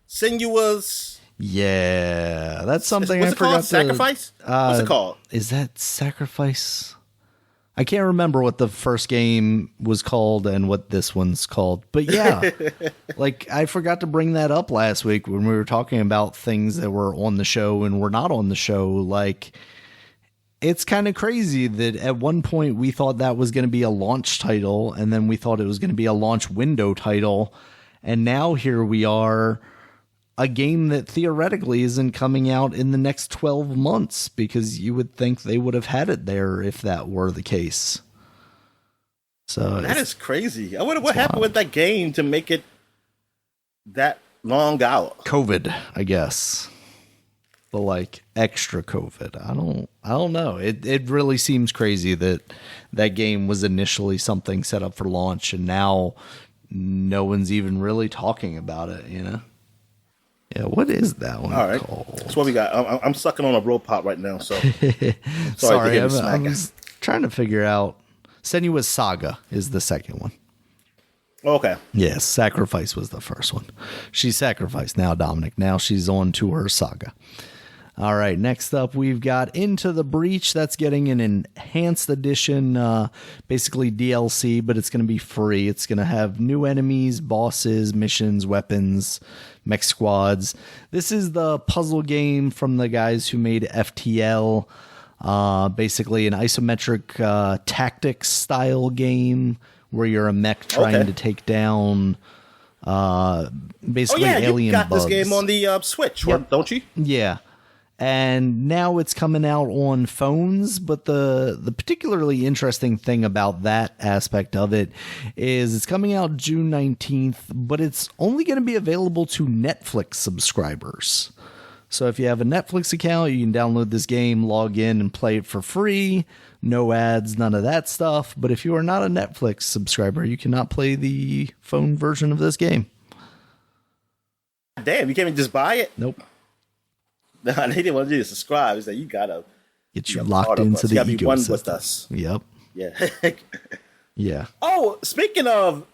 Sinuous? Yeah, that's something What's I forgot. Sacrifice? What's it called? Is that Sacrifice? I can't remember what the first game was called and what this one's called. But yeah, like I forgot to bring that up last week when we were talking about things that were on the show and were not on the show. Like, it's kind of crazy that at one point we thought that was going to be a launch title, and then we thought it was going to be a launch window title. And now here we are, a game that theoretically isn't coming out in the next 12 months, because you would think they would have had it there if that were the case. So that is crazy. I wonder what happened with that game to make it that long out. COVID, I guess. But like extra COVID. I don't know. It really seems crazy that that game was initially something set up for launch, and now no one's even really talking about it, you know? Yeah, what is that one called? That's what we got. I'm sucking on a roll pop right now, so sorry. I was trying to figure out. Senua's Saga is the second one. Okay. Yes, Sacrifice was the first one. She's sacrificed now, Dominic. Now she's on to her saga. All right, next up we've got Into the Breach. That's getting an enhanced edition, basically DLC, but it's going to be free. It's going to have new enemies, bosses, missions, weapons, mech squads. This is the puzzle game from the guys who made FTL, basically an isometric tactics style game where you're a mech trying to take down basically alien bugs. You got this game on the Switch, don't you? Yeah. And now it's coming out on phones, but the particularly interesting thing about that aspect of it is it's coming out June 19th, but it's only going to be available to Netflix subscribers. So if you have a Netflix account, you can download this game, log in, and play it for free. No ads, none of that stuff. But if you are not a Netflix subscriber, you cannot play the phone version of this game. Damn, you can't even just buy it? Nope. No, they didn't want you to subscribe. It's like, you gotta get you locked into the ecosystem. Be one with us. Yep. Yeah. Yeah. Oh, speaking of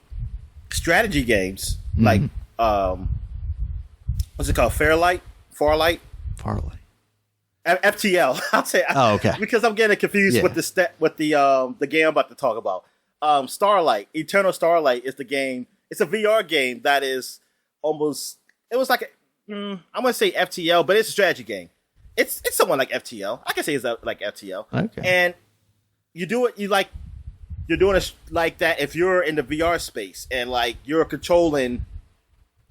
strategy games, like what's it called? Farlight. FTL. I'll say. Oh, okay. Because I'm getting confused with the game I'm about to talk about. Starlight, Eternal Starlight is the game. It's a VR game that is almost. It was like I'm gonna say FTL, but it's a strategy game. It's somewhat like FTL. I can say it's like FTL. Okay. And you do it. You're doing it like that if you're in the VR space and like you're controlling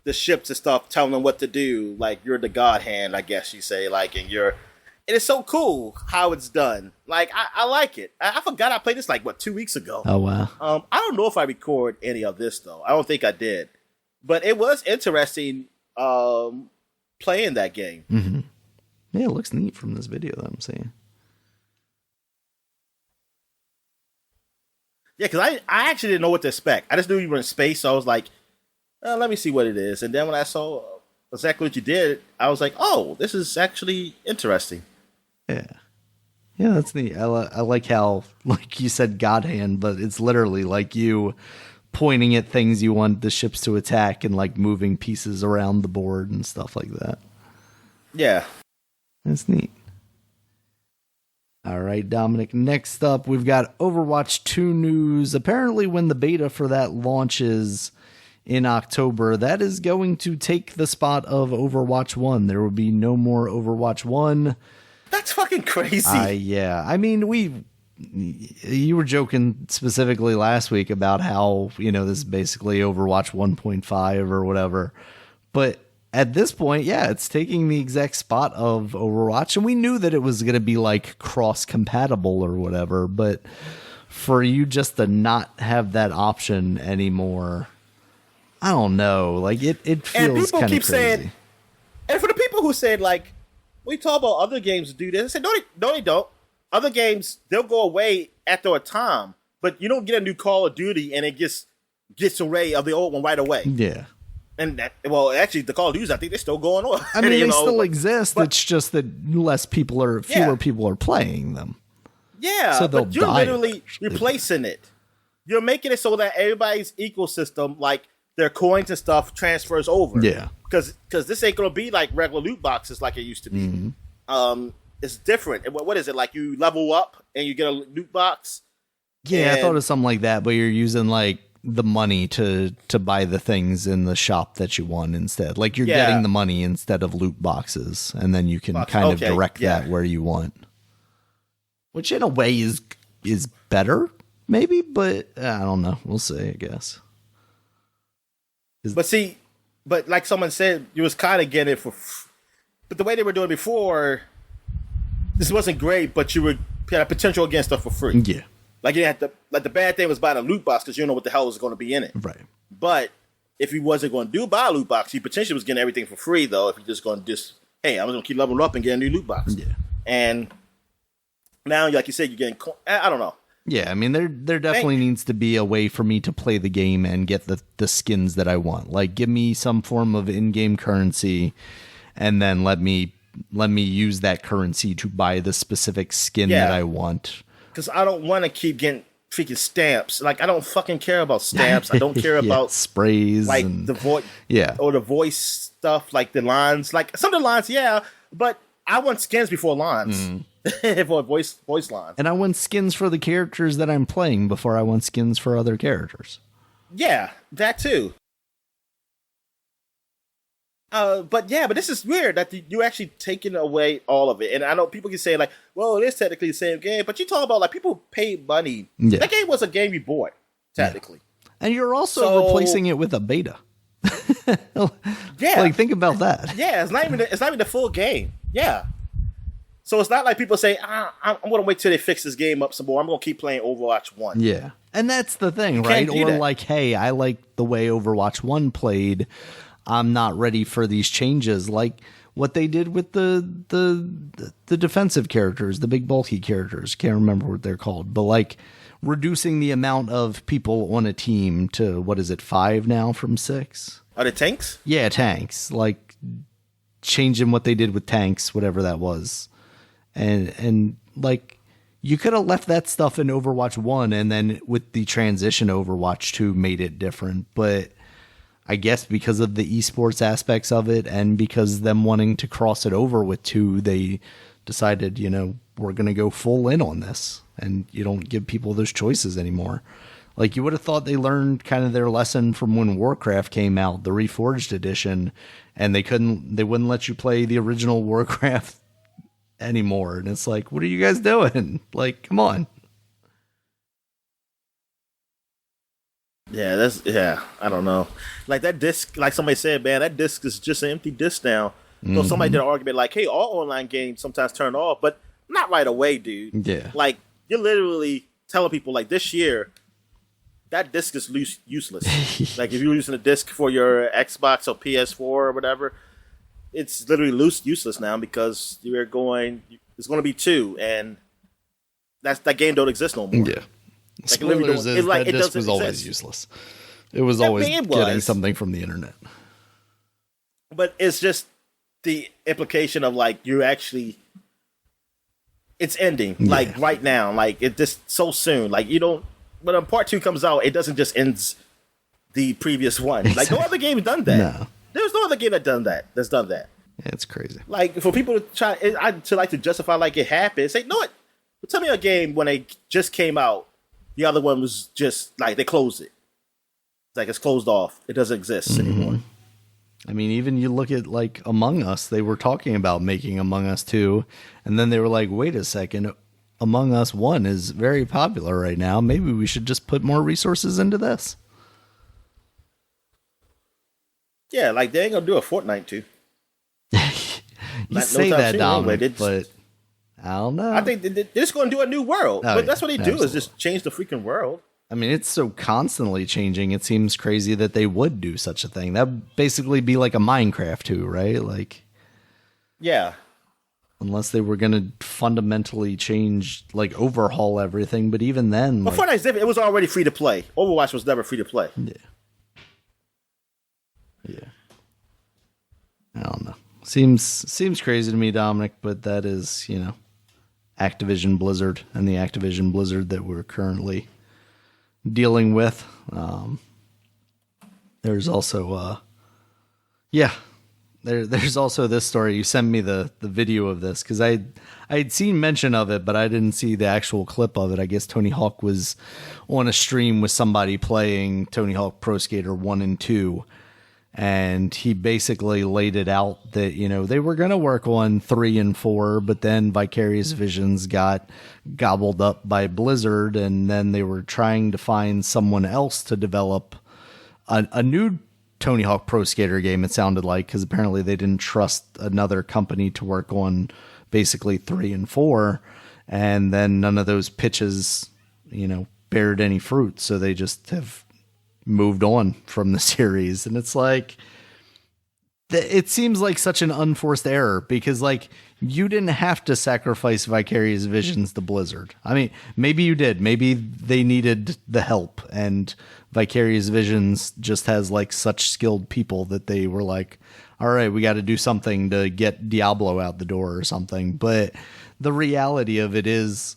the ships and stuff, telling them what to do. Like you're the god hand, I guess you say. Like, and it's so cool how it's done. Like I like it. I forgot I played this 2 weeks ago. Oh wow. I don't know if I record any of this though. I don't think I did, but it was interesting. Playing that game. Mm-hmm. Yeah, it looks neat from this video that I'm seeing. Yeah, because I actually didn't know what to expect. I just knew you were in space, so I was like, let me see what it is. And then when I saw exactly what you did, I was like, oh, this is actually interesting. Yeah. Yeah, that's neat. I like how, like you said, God hand, but it's literally like you pointing at things you want the ships to attack and like moving pieces around the board and stuff like that. Yeah. That's neat. All right, Dominic, next up we've got Overwatch 2 news. Apparently when the beta for that launches in October, that is going to take the spot of Overwatch 1. There will be no more Overwatch 1. That's fucking crazy. Yeah. I mean, you were joking specifically last week about how, this is basically Overwatch 1.5 or whatever. But at this point, yeah, it's taking the exact spot of Overwatch. And we knew that it was going to be like cross-compatible or whatever. But for you just to not have that option anymore, I don't know. Like, it feels kind of crazy. Saying, and for the people who said, like, we talk about other games do this, I said, no, they don't. Other games, they'll go away after a time, but you don't get a new Call of Duty and it gets away of the old one right away. Yeah. And actually, the Call of Duties, I think they're still going on. I mean, they still exist. But it's just that fewer people are playing them. Yeah, so but you're literally replacing it. You're making it so that everybody's ecosystem, like their coins and stuff, transfers over. Yeah. Because this ain't going to be like regular loot boxes like it used to be. Mm-hmm. It's different. What is it? Like you level up and you get a loot box Yeah, I thought of something like that, but you're using like the money to buy the things in the shop that you want instead. Like you're getting the money instead of loot boxes, and then you can kind of direct that where you want. Which in a way is better, maybe, but I don't know. We'll see, I guess. But like someone said, you was kind of getting it but the way they were doing before, this wasn't great, but you had a potential against stuff for free. Yeah. Like you had the bad thing was buying a loot box because you don't know what the hell was going to be in it. Right. But if he wasn't going to buy a loot box, he potentially was getting everything for free though. If he just going to hey, I was going to keep leveling up and get a new loot box. Yeah. And now, like you said, you're getting. I don't know. Yeah, I mean, there definitely needs to be a way for me to play the game and get the skins that I want. Like, give me some form of in-game currency, and then let me use that currency to buy the specific skin that I want. Because I don't want to keep getting freaking stamps. Like, I don't fucking care about stamps. I don't care about sprays, like the voice, or the voice stuff, like the lines. Like some of the lines, but I want skins before lines. For voice lines. And I want skins for the characters that I'm playing before I want skins for other characters. Yeah, that too. But this is weird that you're actually taking away all of it. And I know people can say like, well, it is technically the same game, but you talk about like people paid money. Yeah. That game was a game you bought, technically. Yeah. And you're also replacing it with a beta. Like think about that. Yeah, it's not even the full game. Yeah. So it's not like people say, I'm going to wait till they fix this game up some more. I'm going to keep playing Overwatch 1. Yeah. And that's the thing, right? Or like, hey, I like the way Overwatch 1 played. I'm not ready for these changes. Like what they did with the defensive characters, the big bulky characters. Can't remember what they're called. But like reducing the amount of people on a team to, 5 now from 6? Are they tanks? Yeah, tanks. Like changing what they did with tanks, whatever that was. And like you could have left that stuff in Overwatch 1 and then with the transition Overwatch 2 made it different. But I guess because of the esports aspects of it and because them wanting to cross it over with 2, they decided, we're going to go full in on this. And you don't give people those choices anymore. Like you would have thought they learned kind of their lesson from when Warcraft came out, the Reforged edition, and they wouldn't let you play the original Warcraft anymore. And it's like, what are you guys doing? Like, come on. Yeah, I don't know. Like that disc, like somebody said, man, that disc is just an empty disc now. So somebody did an argument like, hey, all online games sometimes turn off, but not right away, dude. Yeah. Like, you're literally telling people, like, this year, that disc is useless. Like, if you're using a disc for your Xbox or PS4 or whatever, it's literally useless now because there's going to be 2, and that game don't exist no more. Yeah. Spoilers is that disc was always useless. It was always getting something from the internet. But it's just the implication of, like, you're actually... It's ending, like, right now. Like, it just so soon. Like, you don't... When part 2 comes out, it doesn't just end the previous one. Like, no other game has done that. No. There's no other game that's done that. Yeah, it's crazy. Like, for people to try... to justify, like, it happened, say, no, tell me a game when it just came out, the other one was just, like, they closed it. It's like, it's closed off. It doesn't exist anymore. I mean, even you look at, like, Among Us, they were talking about making Among Us 2, and then they were like, wait a second, Among Us 1 is very popular right now. Maybe we should just put more resources into this. Yeah, like, they ain't gonna do a Fortnite 2. You say that, Dominic, but I don't know. I think they're just gonna do a new world. But that's what they do, is just change the freaking world. I mean, it's so constantly changing. It seems crazy that they would do such a thing. That'd basically be like a Minecraft 2, right? Like, yeah. Unless they were going to fundamentally change, like, overhaul everything. But even then... But Fortnite's different. It was already free to play. Overwatch was never free to play. Yeah. I don't know. Seems crazy to me, Dominic, but that is, Activision Blizzard and the Activision Blizzard that we're currently... dealing with. There's also There's also this story. You sent me the video of this because I'd seen mention of it, but I didn't see the actual clip of it. I guess Tony Hawk was on a stream with somebody playing Tony Hawk Pro Skater 1 and 2, and he basically laid it out that, you know, they were going to work on 3 and 4, but then Vicarious Visions got gobbled up by Blizzard, and then they were trying to find someone else to develop a new Tony Hawk Pro Skater game, it sounded like, because apparently they didn't trust another company to work on basically 3 and 4, and then none of those pitches, you know, bared any fruit, so they just have moved on from the series. And it's like, it seems like such an unforced error, because like, you didn't have to sacrifice Vicarious Visions to Blizzard. I mean, maybe you did. Maybe they needed the help, and Vicarious Visions just has like such skilled people that they were like, all right, we got to do something to get Diablo out the door or something. But the reality of it is,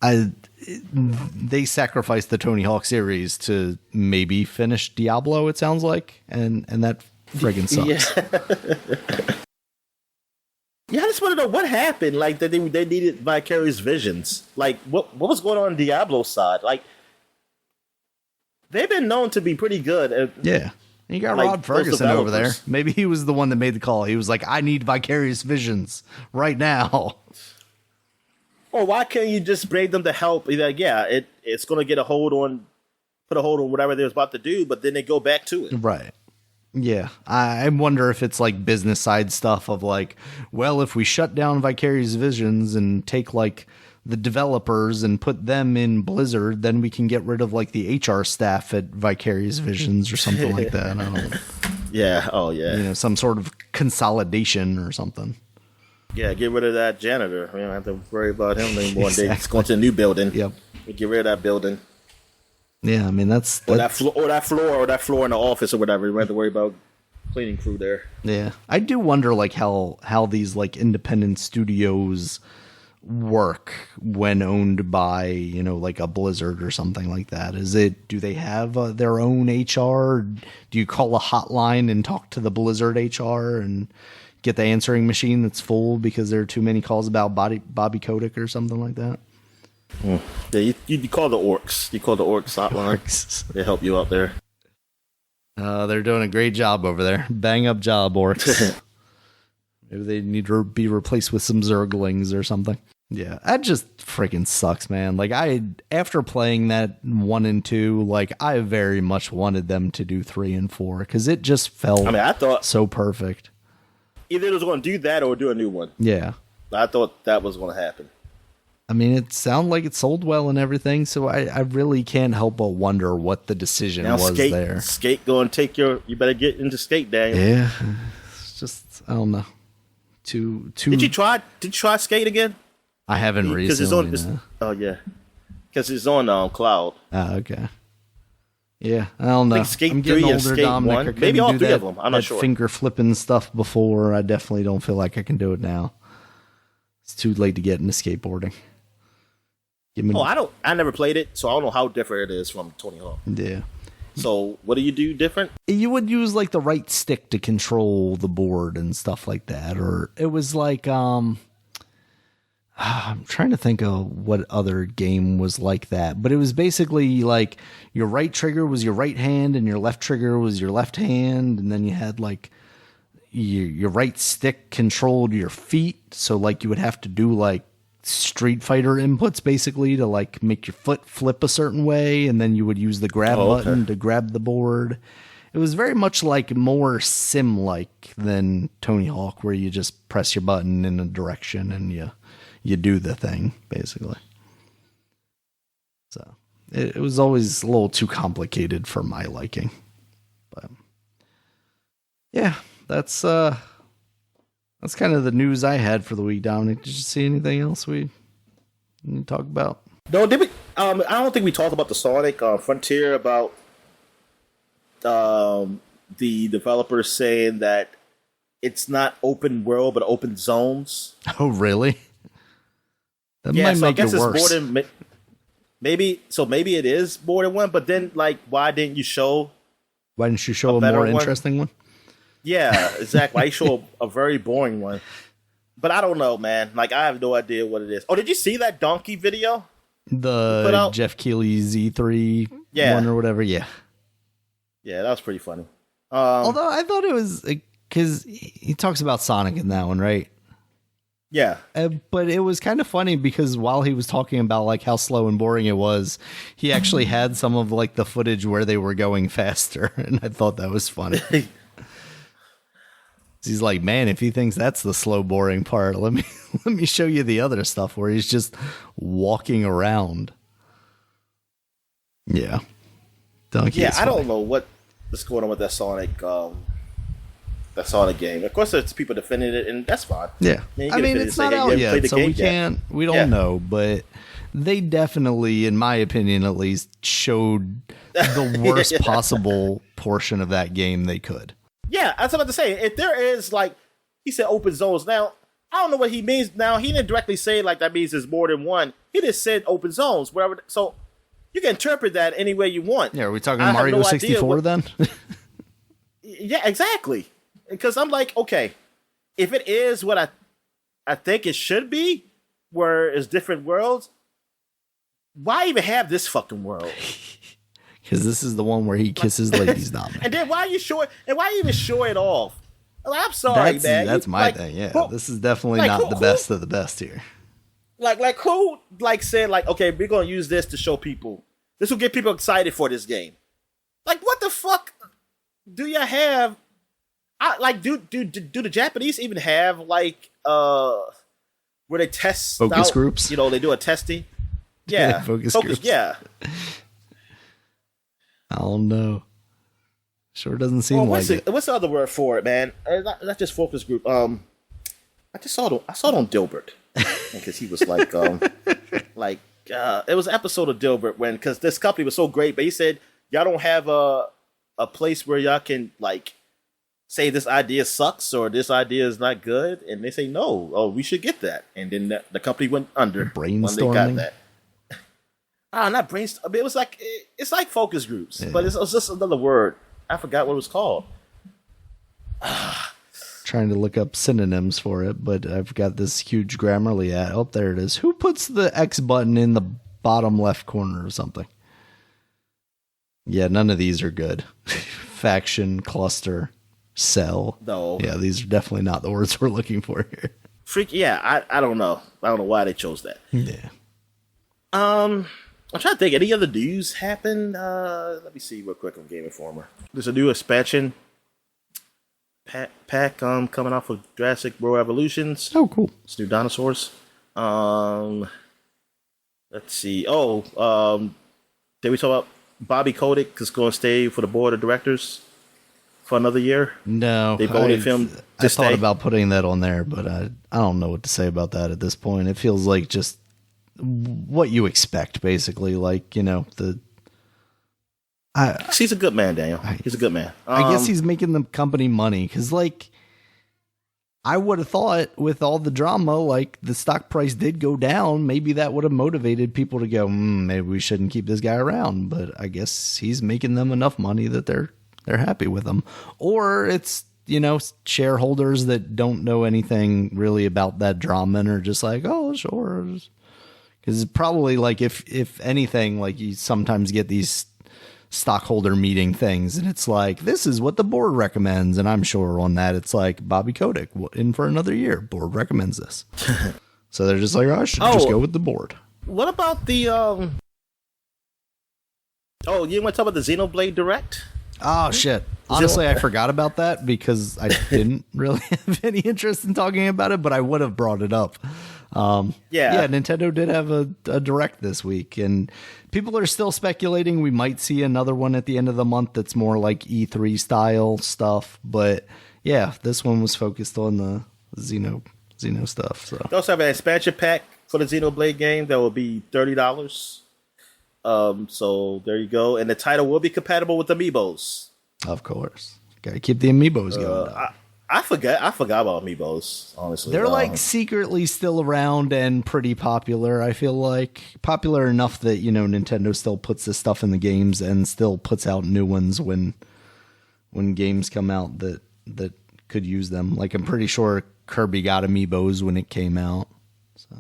they sacrificed the Tony Hawk series to maybe finish Diablo, it sounds like, and that friggin' sucks. Yeah. Yeah, I just want to know what happened. Like that, they needed Vicarious Visions. Like what was going on Diablo's side? Like they've been known to be pretty good. Yeah, and you got like, Rod Ferguson over there. Maybe he was the one that made the call. He was like, "I need Vicarious Visions right now." Or why can't you just bring them to help? Like, yeah, it's going to put a hold on whatever they're about to do, but then they go back to it. Right. Yeah, I wonder if it's like business side stuff of like, well, if we shut down Vicarious Visions and take like the developers and put them in Blizzard, then we can get rid of like the HR staff at Vicarious Visions or something like that. I don't know. Yeah. Oh, yeah. You know, some sort of consolidation or something. Yeah, get rid of that janitor. We don't have to worry about him anymore. Exactly. He's going to a new building. Yep. We get rid of that building. Yeah, I mean that's or that floor in the office or whatever. You don't have to worry about cleaning crew there. Yeah, I do wonder like how these like independent studios work when owned by, you know, like a Blizzard or something like that. Do they have their own HR? Do you call a hotline and talk to the Blizzard HR and get the answering machine that's full because there are too many calls about Bobby Kotick or something like that? Yeah, you call the orcs. You call the orcs hotline. They help you out there. They're doing a great job over there. Bang up job, orcs. Maybe they need to be replaced with some Zerglings or something. Yeah, that just freaking sucks, man. Like after playing that 1 and 2, like I very much wanted them to do 3 and 4 because it just felt. I thought so perfect. Either it was going to do that or do a new one. Yeah, I thought that was going to happen. I mean, it sounded like it sold well and everything, so I really can't help but wonder what the decision was there. Skate, go and take you better get into Skate, Daniel. Yeah, it's just, I don't know. Did you try Skate again? I haven't recently. Oh, yeah. Because it's on Cloud. Oh, okay. Yeah, I don't know. Skate I'm getting 3 older, and Skate Dominic. 1. Maybe all 3 of them. I'm not sure. Finger flipping stuff before. I definitely don't feel like I can do it now. It's too late to get into skateboarding. I never played it, so I don't know how different it is from Tony Hawk. Yeah. So what do you do different? You would use like the right stick to control the board and stuff like that. Or it was like, I'm trying to think of what other game was like that. But it was basically like your right trigger was your right hand and your left trigger was your left hand. And then you had like your right stick controlled your feet. So like you would have to do like Street Fighter inputs basically to like make your foot flip a certain way, and then you would use the grab button to grab the board. It was very much like more sim like than Tony Hawk, where you just press your button in a direction and you do the thing basically. So it was always a little too complicated for my liking. But yeah, that's kind of the news I had for the week, Dominic. Did you see anything else we need to talk about? No, did we? I don't think we talked about the Sonic Frontier, about the developers saying that it's not open world but open zones. Oh, really? That might make it worse. Maybe it is more than one. But then, like, why didn't you show? Why didn't you show a more interesting one? Yeah, exactly. I show a very boring one. But I don't know, man. Like, I have no idea what it is. Oh, did you see that donkey video? The Jeff Keighley's E3 one or whatever? Yeah. Yeah, that was pretty funny. Although I thought it was, because he talks about Sonic in that one, right? Yeah. But it was kind of funny because while he was talking about like how slow and boring it was, he actually had some of like the footage where they were going faster. And I thought that was funny. He's like, man, if he thinks that's the slow, boring part, let me show you the other stuff where he's just walking around. Yeah. Donkey I don't know what's going on with that Sonic game. Of course, there's people defending it, and that's fine. Yeah. I mean, it's not out yet, so we don't know, but they definitely, in my opinion at least, showed the worst possible portion of that game they could. Yeah, I was about to say, if there is, like, he said open zones. Now, I don't know what he means. Now, he didn't directly say, like, that means there's more than one. He just said open zones, wherever. So, you can interpret that any way you want. Yeah, are we talking Mario 64 then? Yeah, exactly. Because I'm like, okay, if it is what I think it should be, where it's different worlds, why even have this fucking world? Because this is the one where he kisses ladies, Dominic. And then why even show it off? I'm sorry, man. That's my thing. Yeah, this is definitely not the best of the best here. Like who said okay, we're gonna use this to show people. This will get people excited for this game. Like, what the fuck do you have? Do the Japanese even have where they test focus groups? They do a testing. Yeah, focus groups. Yeah. I don't know. Sure doesn't seem like it. What's the other word for it, man? Not just focus group. I saw it on Dilbert because he was like, it was an episode of Dilbert because this company was so great, but he said y'all don't have a place where y'all can say this idea sucks or this idea is not good, and they say no. Oh, we should get that, and then the company went under. Brainstorming. When they got that. Not brainstorm. It was it's like focus groups, but it's just another word. I forgot what it was called. Trying to look up synonyms for it, but I've got this huge Grammarly ad. Oh, there it is. Who puts the X button in the bottom left corner or something? Yeah, none of these are good. Faction, cluster, cell. No. Yeah, these are definitely not the words we're looking for here. I don't know. I don't know why they chose that. Yeah. I'm trying to think. Any other news happened? Let me see real quick on Game Informer. There's a new expansion pack coming off of Jurassic World Evolutions. Oh, cool. It's new dinosaurs. Let's see. Did we talk about Bobby Kotick is going to stay for the board of directors for another year? No. They voted him to I stay. thought about putting that on there, but I don't know what to say about that at this point. It feels like just what you expect, basically. He's a good man, Daniel. He's a good man. I guess he's making the company money because, I would have thought with all the drama, the stock price did go down. Maybe that would have motivated people to go, maybe we shouldn't keep this guy around. But I guess he's making them enough money that they're happy with him. Or it's, shareholders that don't know anything really about that drama and are just like, oh, sure. Because probably if anything, you sometimes get these stockholder meeting things and it's like, this is what the board recommends. And I'm sure on that, it's like Bobby Kotick in for another year. Board recommends this. So they're just like, I should just go with the board. What about the, you want to talk about the Xenoblade Direct? Oh, shit. Honestly, I forgot about that because I didn't really have any interest in talking about it, but I would have brought it up. Yeah, Nintendo did have a Direct this week, and people are still speculating we might see another one at the end of the month that's more like E3 style stuff. But yeah, this one was focused on the Xeno stuff. So they also have an expansion pack for the Xenoblade game that will be $30. So there you go, and the title will be compatible with Amiibos. Of course, gotta keep the Amiibos going. I forgot about Amiibos, honestly. They're secretly still around and pretty popular. I feel like popular enough that, Nintendo still puts this stuff in the games and still puts out new ones when games come out that that could use them. Like, I'm pretty sure Kirby got amiibos when it came out. So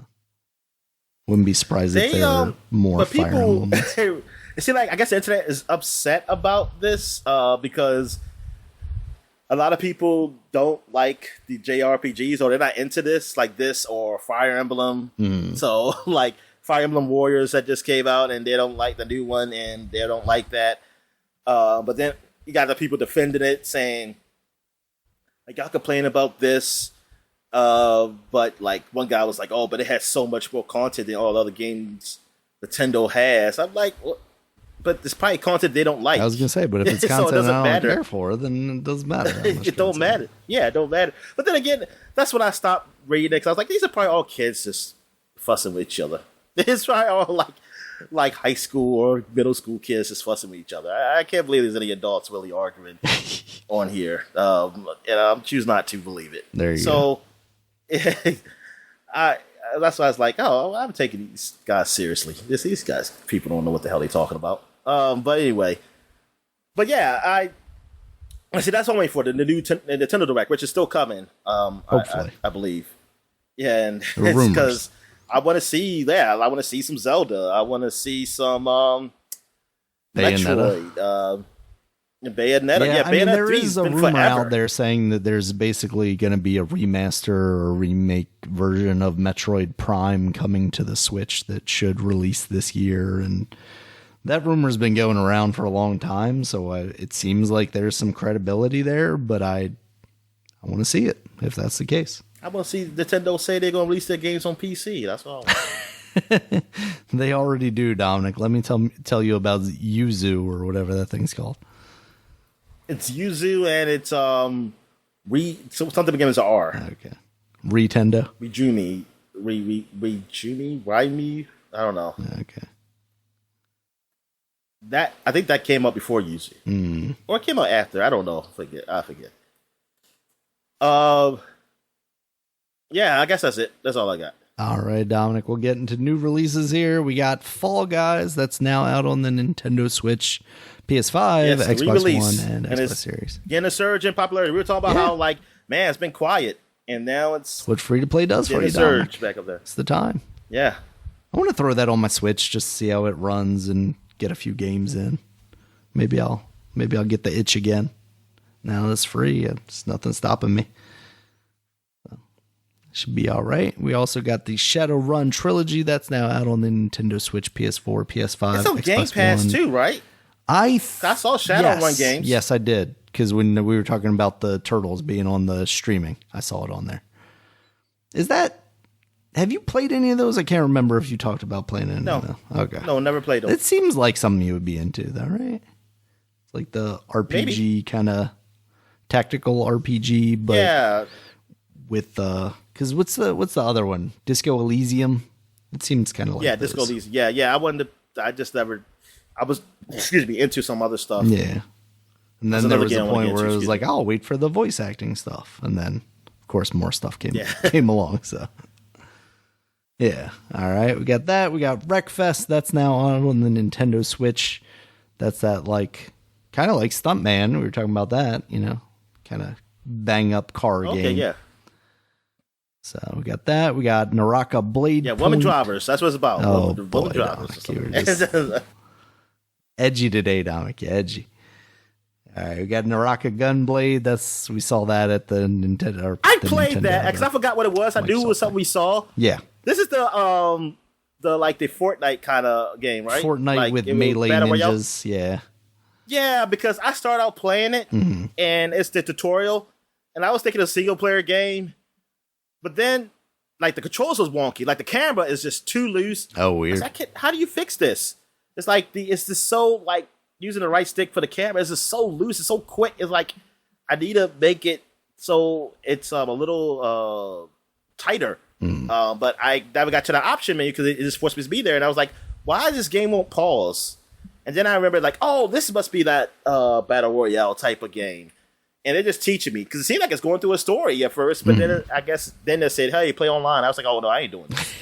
wouldn't be surprised if there are more Fire Emblems. It seems like, I guess the internet is upset about this because a lot of people don't like the JRPGs, or they're not into this, like this or Fire Emblem. So, like, Fire Emblem Warriors that just came out, and they don't like the new one, and they don't like that. But then you got the people defending it, saying, like, y'all complain about this, but, like, one guy was like, oh, but it has so much more content than all the other games Nintendo has. I'm like, well, but it's probably content they don't like. I was going to say, but if it's content so I don't care for, then it doesn't matter. It don't matter. Yeah, it don't matter. But then again, that's when I stopped reading it, because I was like, these are probably all kids just fussing with each other. It's probably all like high school or middle school kids just fussing with each other. I can't believe there's any adults really arguing on here. And I choose not to believe it. There you go. So that's why I was like, oh, I'm taking these guys seriously. These guys, people don't know what the hell they're talking about. But anyway, but yeah, I see. That's only for the new Nintendo Direct, which is still coming. Hopefully, I believe. Yeah, and it's because I want to see that. I want to see some Zelda. I want to see some Metroid. Bayonetta. Yeah, I mean, there is a rumor out there saying that there's basically going to be a remaster or remake version of Metroid Prime coming to the Switch that should release this year, and that rumor's been going around for a long time, so it seems like there's some credibility there, but I want to see it, if that's the case. I want to see Nintendo say they're going to release their games on PC. That's all. They already do, Dominic. Let me tell you about Yuzu, or whatever that thing's called. It's Yuzu, and it's something begins with an R. Okay. Retendo? Rejumi. Raimi? I don't know. Okay. I think that came out before Yuzu. Or it came out after. I don't know. I forget. Yeah, I guess that's it. That's all I got. All right, Dominic, we'll get into new releases here. We got Fall Guys. That's now out on the Nintendo Switch, PS5, Xbox One, and Xbox Series. Getting a surge in popularity. We were talking about how, like, man, it's been quiet, and now it's what free-to-play does for you, Dominic. Surge back up there. It's the time. Yeah. I want to throw that on my Switch just to see how it runs and get a few games in. Maybe I'll get the itch again. Now it's free. It's nothing stopping me. Should be all right. We also got the Shadowrun trilogy that's now out on the Nintendo Switch, PS4, PS5. It's on Game Pass too, right? I saw Shadowrun games. Yes, I did. Because when we were talking about the Turtles being on the streaming, I saw it on there. Have you played any of those? I can't remember if you talked about playing any of them. Okay. No, never played them. It seems like something you would be into, though, right? It's like the RPG kind of tactical RPG, but with because what's the other one? Disco Elysium. It seems kind of like Disco Elysium. Yeah. I was into some other stuff. Yeah, and then there was a point where it was like, I'll wait for the voice acting stuff, and then of course more stuff came along. So yeah, all right, we got that. We got Wreckfest. That's now on the Nintendo Switch. That's that like kind of like Stuntman. We were talking about that, kind of bang up car game. Okay, yeah. So we got that. We got Naraka Blade. Yeah, woman drivers. That's what it's about. Oh, woman drivers. Edgy today, Dominic. Edgy. All right, we got Naraka Gunblade. We saw that at the Nintendo. I played that because I forgot what it was. I knew it was something we saw. Yeah. This is the Fortnite kind of game, right? Fortnite with melee ninjas. Yeah. Yeah, because I started out playing it, and it's the tutorial, and I was thinking a single player game. But then, like, the controls was wonky. Like, the camera is just too loose. Oh, weird. How do you fix this? It's like, it's just so, like, using the right stick for the camera is just so loose. It's so quick. It's like, I need to make it so it's a little tighter. But I never got to the option menu because it just forced me to be there. And I was like, why this game won't pause? And then I remember, like, oh, this must be that Battle Royale type of game. And they're just teaching me, because it seemed like it's going through a story at first, but then I guess they said, hey, play online. I was like, oh, no, I ain't doing this.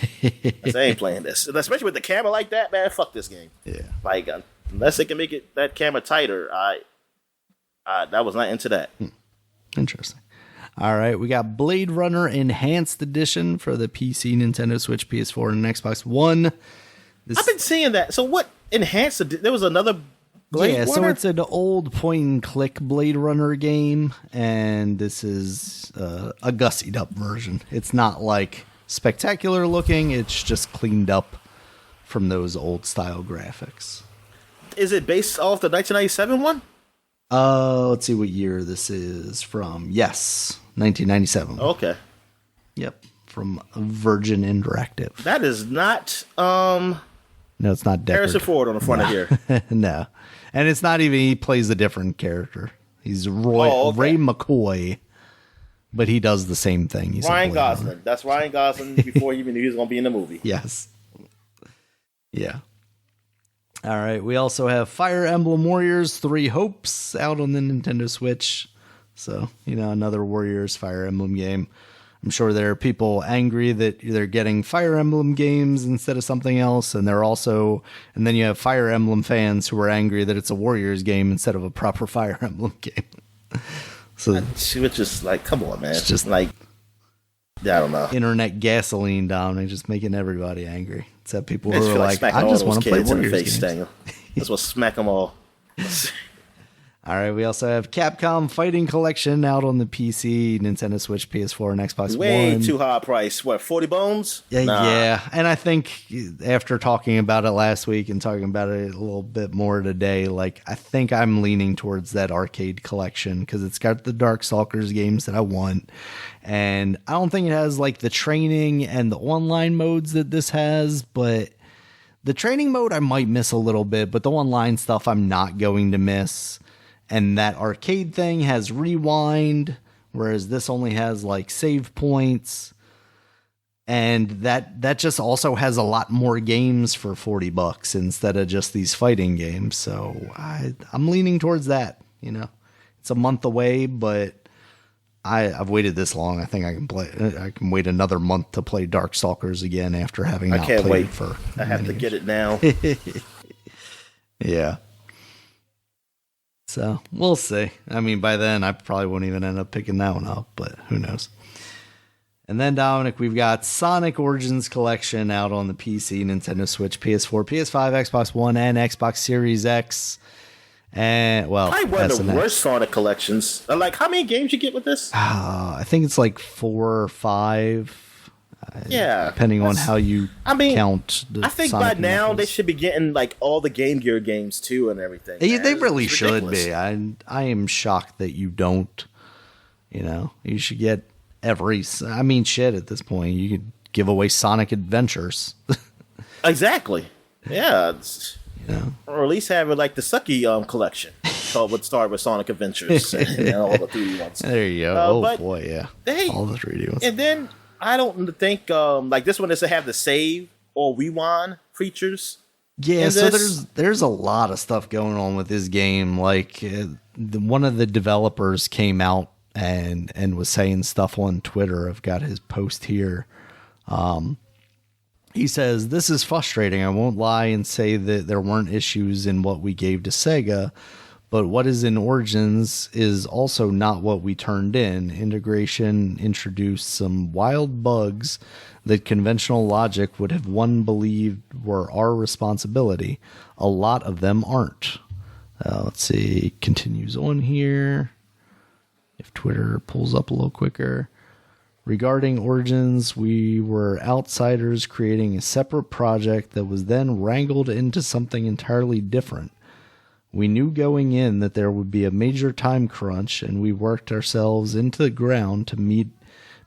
I said, I ain't playing this. And especially with the camera like that, man, fuck this game. Yeah. Like, unless they can make that camera tighter, I was not into that. Interesting. All right, we got Blade Runner Enhanced Edition for the PC, Nintendo Switch, PS4, and Xbox One. I've been seeing that. So what Enhanced? There was another Blade Runner? So it's an old point-and-click Blade Runner game, and this is a gussied-up version. It's not, like, spectacular looking. It's just cleaned up from those old-style graphics. Is it based off the 1997 one? Let's see what year this is from. Yes, 1997. Okay. Yep, from Virgin Interactive. That is not No, it's not Deckard. Harrison Ford on the front of here. No. And it's not even, he plays a different character. He's Ray McCoy, but he does the same thing. He's Ryan Gosling. That's Ryan Gosling before he even knew he was going to be in the movie. Yes. Yeah. All right. We also have Fire Emblem Warriors 3 Hopes out on the Nintendo Switch. So, another Warriors Fire Emblem game. I'm sure there are people angry that they're getting Fire Emblem games instead of something else. And then you have Fire Emblem fans who are angry that it's a Warriors game instead of a proper Fire Emblem game. So she was just like, come on, man. It's just like, I don't know. Internet gasoline, Dominic, just making everybody angry. Except people who are like, I just want to play Warriors in the face, games. Daniel. That's what smack them all. All right, we also have Capcom Fighting Collection out on the PC, Nintendo Switch, PS4, and Xbox One. Way too high price. What, 40 bones? Yeah. And I think after talking about it last week and talking about it a little bit more today, I think I'm leaning towards that arcade collection because it's got the Darkstalkers games that I want. And I don't think it has the training and the online modes that this has, but the training mode I might miss a little bit, but the online stuff I'm not going to miss. And that arcade thing has rewind, whereas this only has save points. And that just also has a lot more games for $40 instead of just these fighting games. So I'm leaning towards that. It's a month away, but I've waited this long. I think I can wait another month to play Darkstalkers again after having not played it for. I have to get it now. Yeah. So we'll see. I mean, by then I probably won't even end up picking that one up, but who knows? And then, Dominic, we've got Sonic Origins Collection out on the PC, Nintendo Switch, PS4, PS5, Xbox One, and Xbox Series X. And, probably one of the worst Sonic collections. How many games you get with this? I think it's 4 or 5. Yeah, depending on how you count. I think Sonic by now they should be getting all the Game Gear games too and everything. They really should be. I am shocked that you don't. You should get every. I mean, shit. At this point, you could give away Sonic Adventures. Exactly. Yeah. Or at least have it the Sucky collection. Called what started with Sonic Adventures and all the 3D ones. There you go. Boy, yeah. All the 3D ones. And then. I don't think this one doesn't have the save or rewind features. Yeah, so there's a lot of stuff going on with this game. One of the developers came out and was saying stuff on Twitter. I've got his post here. He says, "This is frustrating. I won't lie and say that there weren't issues in what we gave to Sega. But what is in Origins is also not what we turned in. Integration introduced some wild bugs that conventional logic would have one believed were our responsibility. A lot of them aren't." Let's see. Continues on here. If Twitter pulls up a little quicker. Regarding Origins, we were outsiders creating a separate project that was then wrangled into something entirely different. We knew going in that there would be a major time crunch, and we worked ourselves into the ground to meet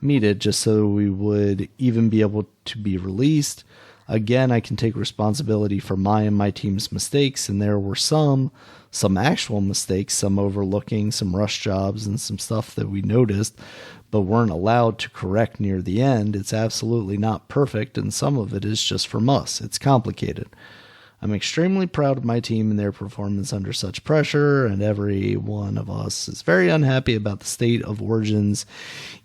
it just so we would even be able to be released. Again, I can take responsibility for my and my team's mistakes, and there were some actual mistakes, some overlooking, some rush jobs, and some stuff that we noticed but weren't allowed to correct near the end. It's absolutely not perfect, and some of it is just from us. It's complicated. I'm extremely proud of my team and their performance under such pressure, and every one of us is very unhappy about the state of Origins.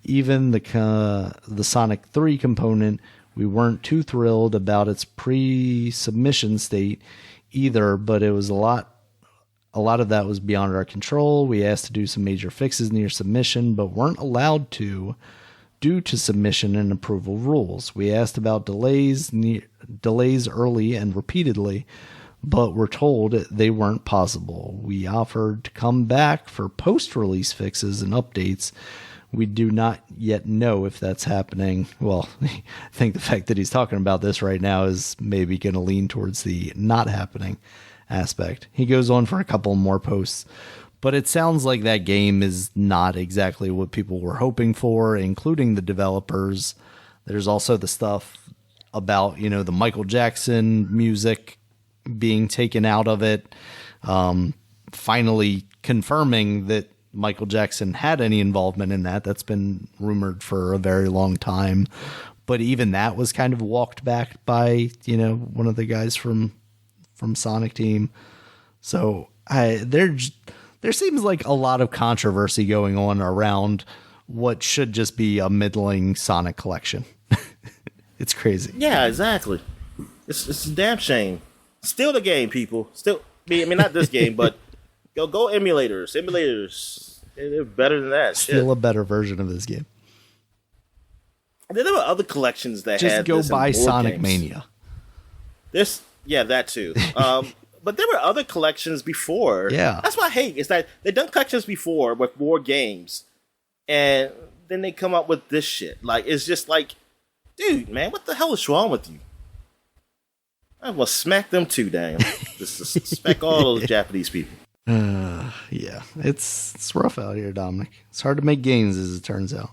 Even the Sonic 3 component, we weren't too thrilled about its pre-submission state either, but it was a lot A lot of that was beyond our control. We asked to do some major fixes near submission, but weren't allowed to due to submission and approval rules. We asked about delays early and repeatedly, but were told they weren't possible. We offered to come back for post-release fixes and updates. We do not yet know if that's happening. Well, I think the fact that he's talking about this right now is maybe going to lean towards the not happening aspect. He goes on for a couple more posts, but it sounds like that game is not exactly what people were hoping for, including the developers. There's also the stuff about, the Michael Jackson music being taken out of it, finally confirming that Michael Jackson had any involvement in that. That's been rumored for a very long time, but even that was kind of walked back by, one of the guys from Sonic Team. So there seems like a lot of controversy going on around what should just be a middling Sonic collection. It's crazy. Yeah, exactly. It's a damn shame. Steal the game, people. Not this game, but go emulators. Emulators, they're better than that. Steal a better version of this game. And then there were other collections that just had go this buy Sonic games. Mania. Yeah, that too. But there were other collections before. Yeah. That's what I hate, is that they've done collections before with more games, and then they come up with this shit. Like, it's just like, dude, man, what the hell is wrong with you? I will smack them too, damn. Just smack all those Japanese people. Yeah, it's rough out here, Dominic. It's hard to make games, as it turns out.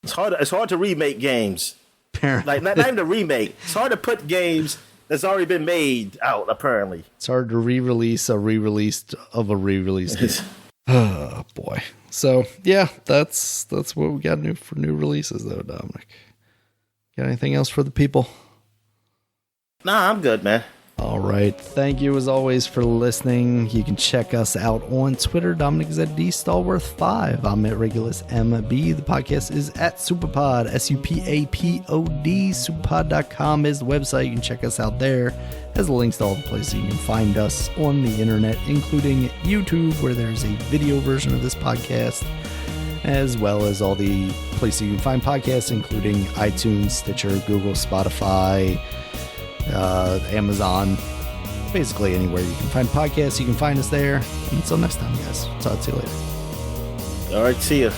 It's hard to remake games. Apparently. Like, not even to remake. It's hard to put games that's already been made out, apparently. It's hard to re-release a re-release of a re-release game. Oh, boy. So, yeah, that's what we got for new releases, though, Dominic. Got anything else for the people? Nah, I'm good, man. All right. Thank you, as always, for listening. You can check us out on Twitter. Dominic is at DStallworth5. I'm at Regulus MB. The podcast is at Superpod, SUPAPOD. Superpod.com is the website. You can check us out there. Has links to all the places you can find us on the internet, including YouTube, where there's a video version of this podcast, as well as all the places you can find podcasts, including iTunes, Stitcher, Google, Spotify, Amazon, basically anywhere you can find podcasts. You can find us there. And until next time, guys, talk to you later. All right, see ya.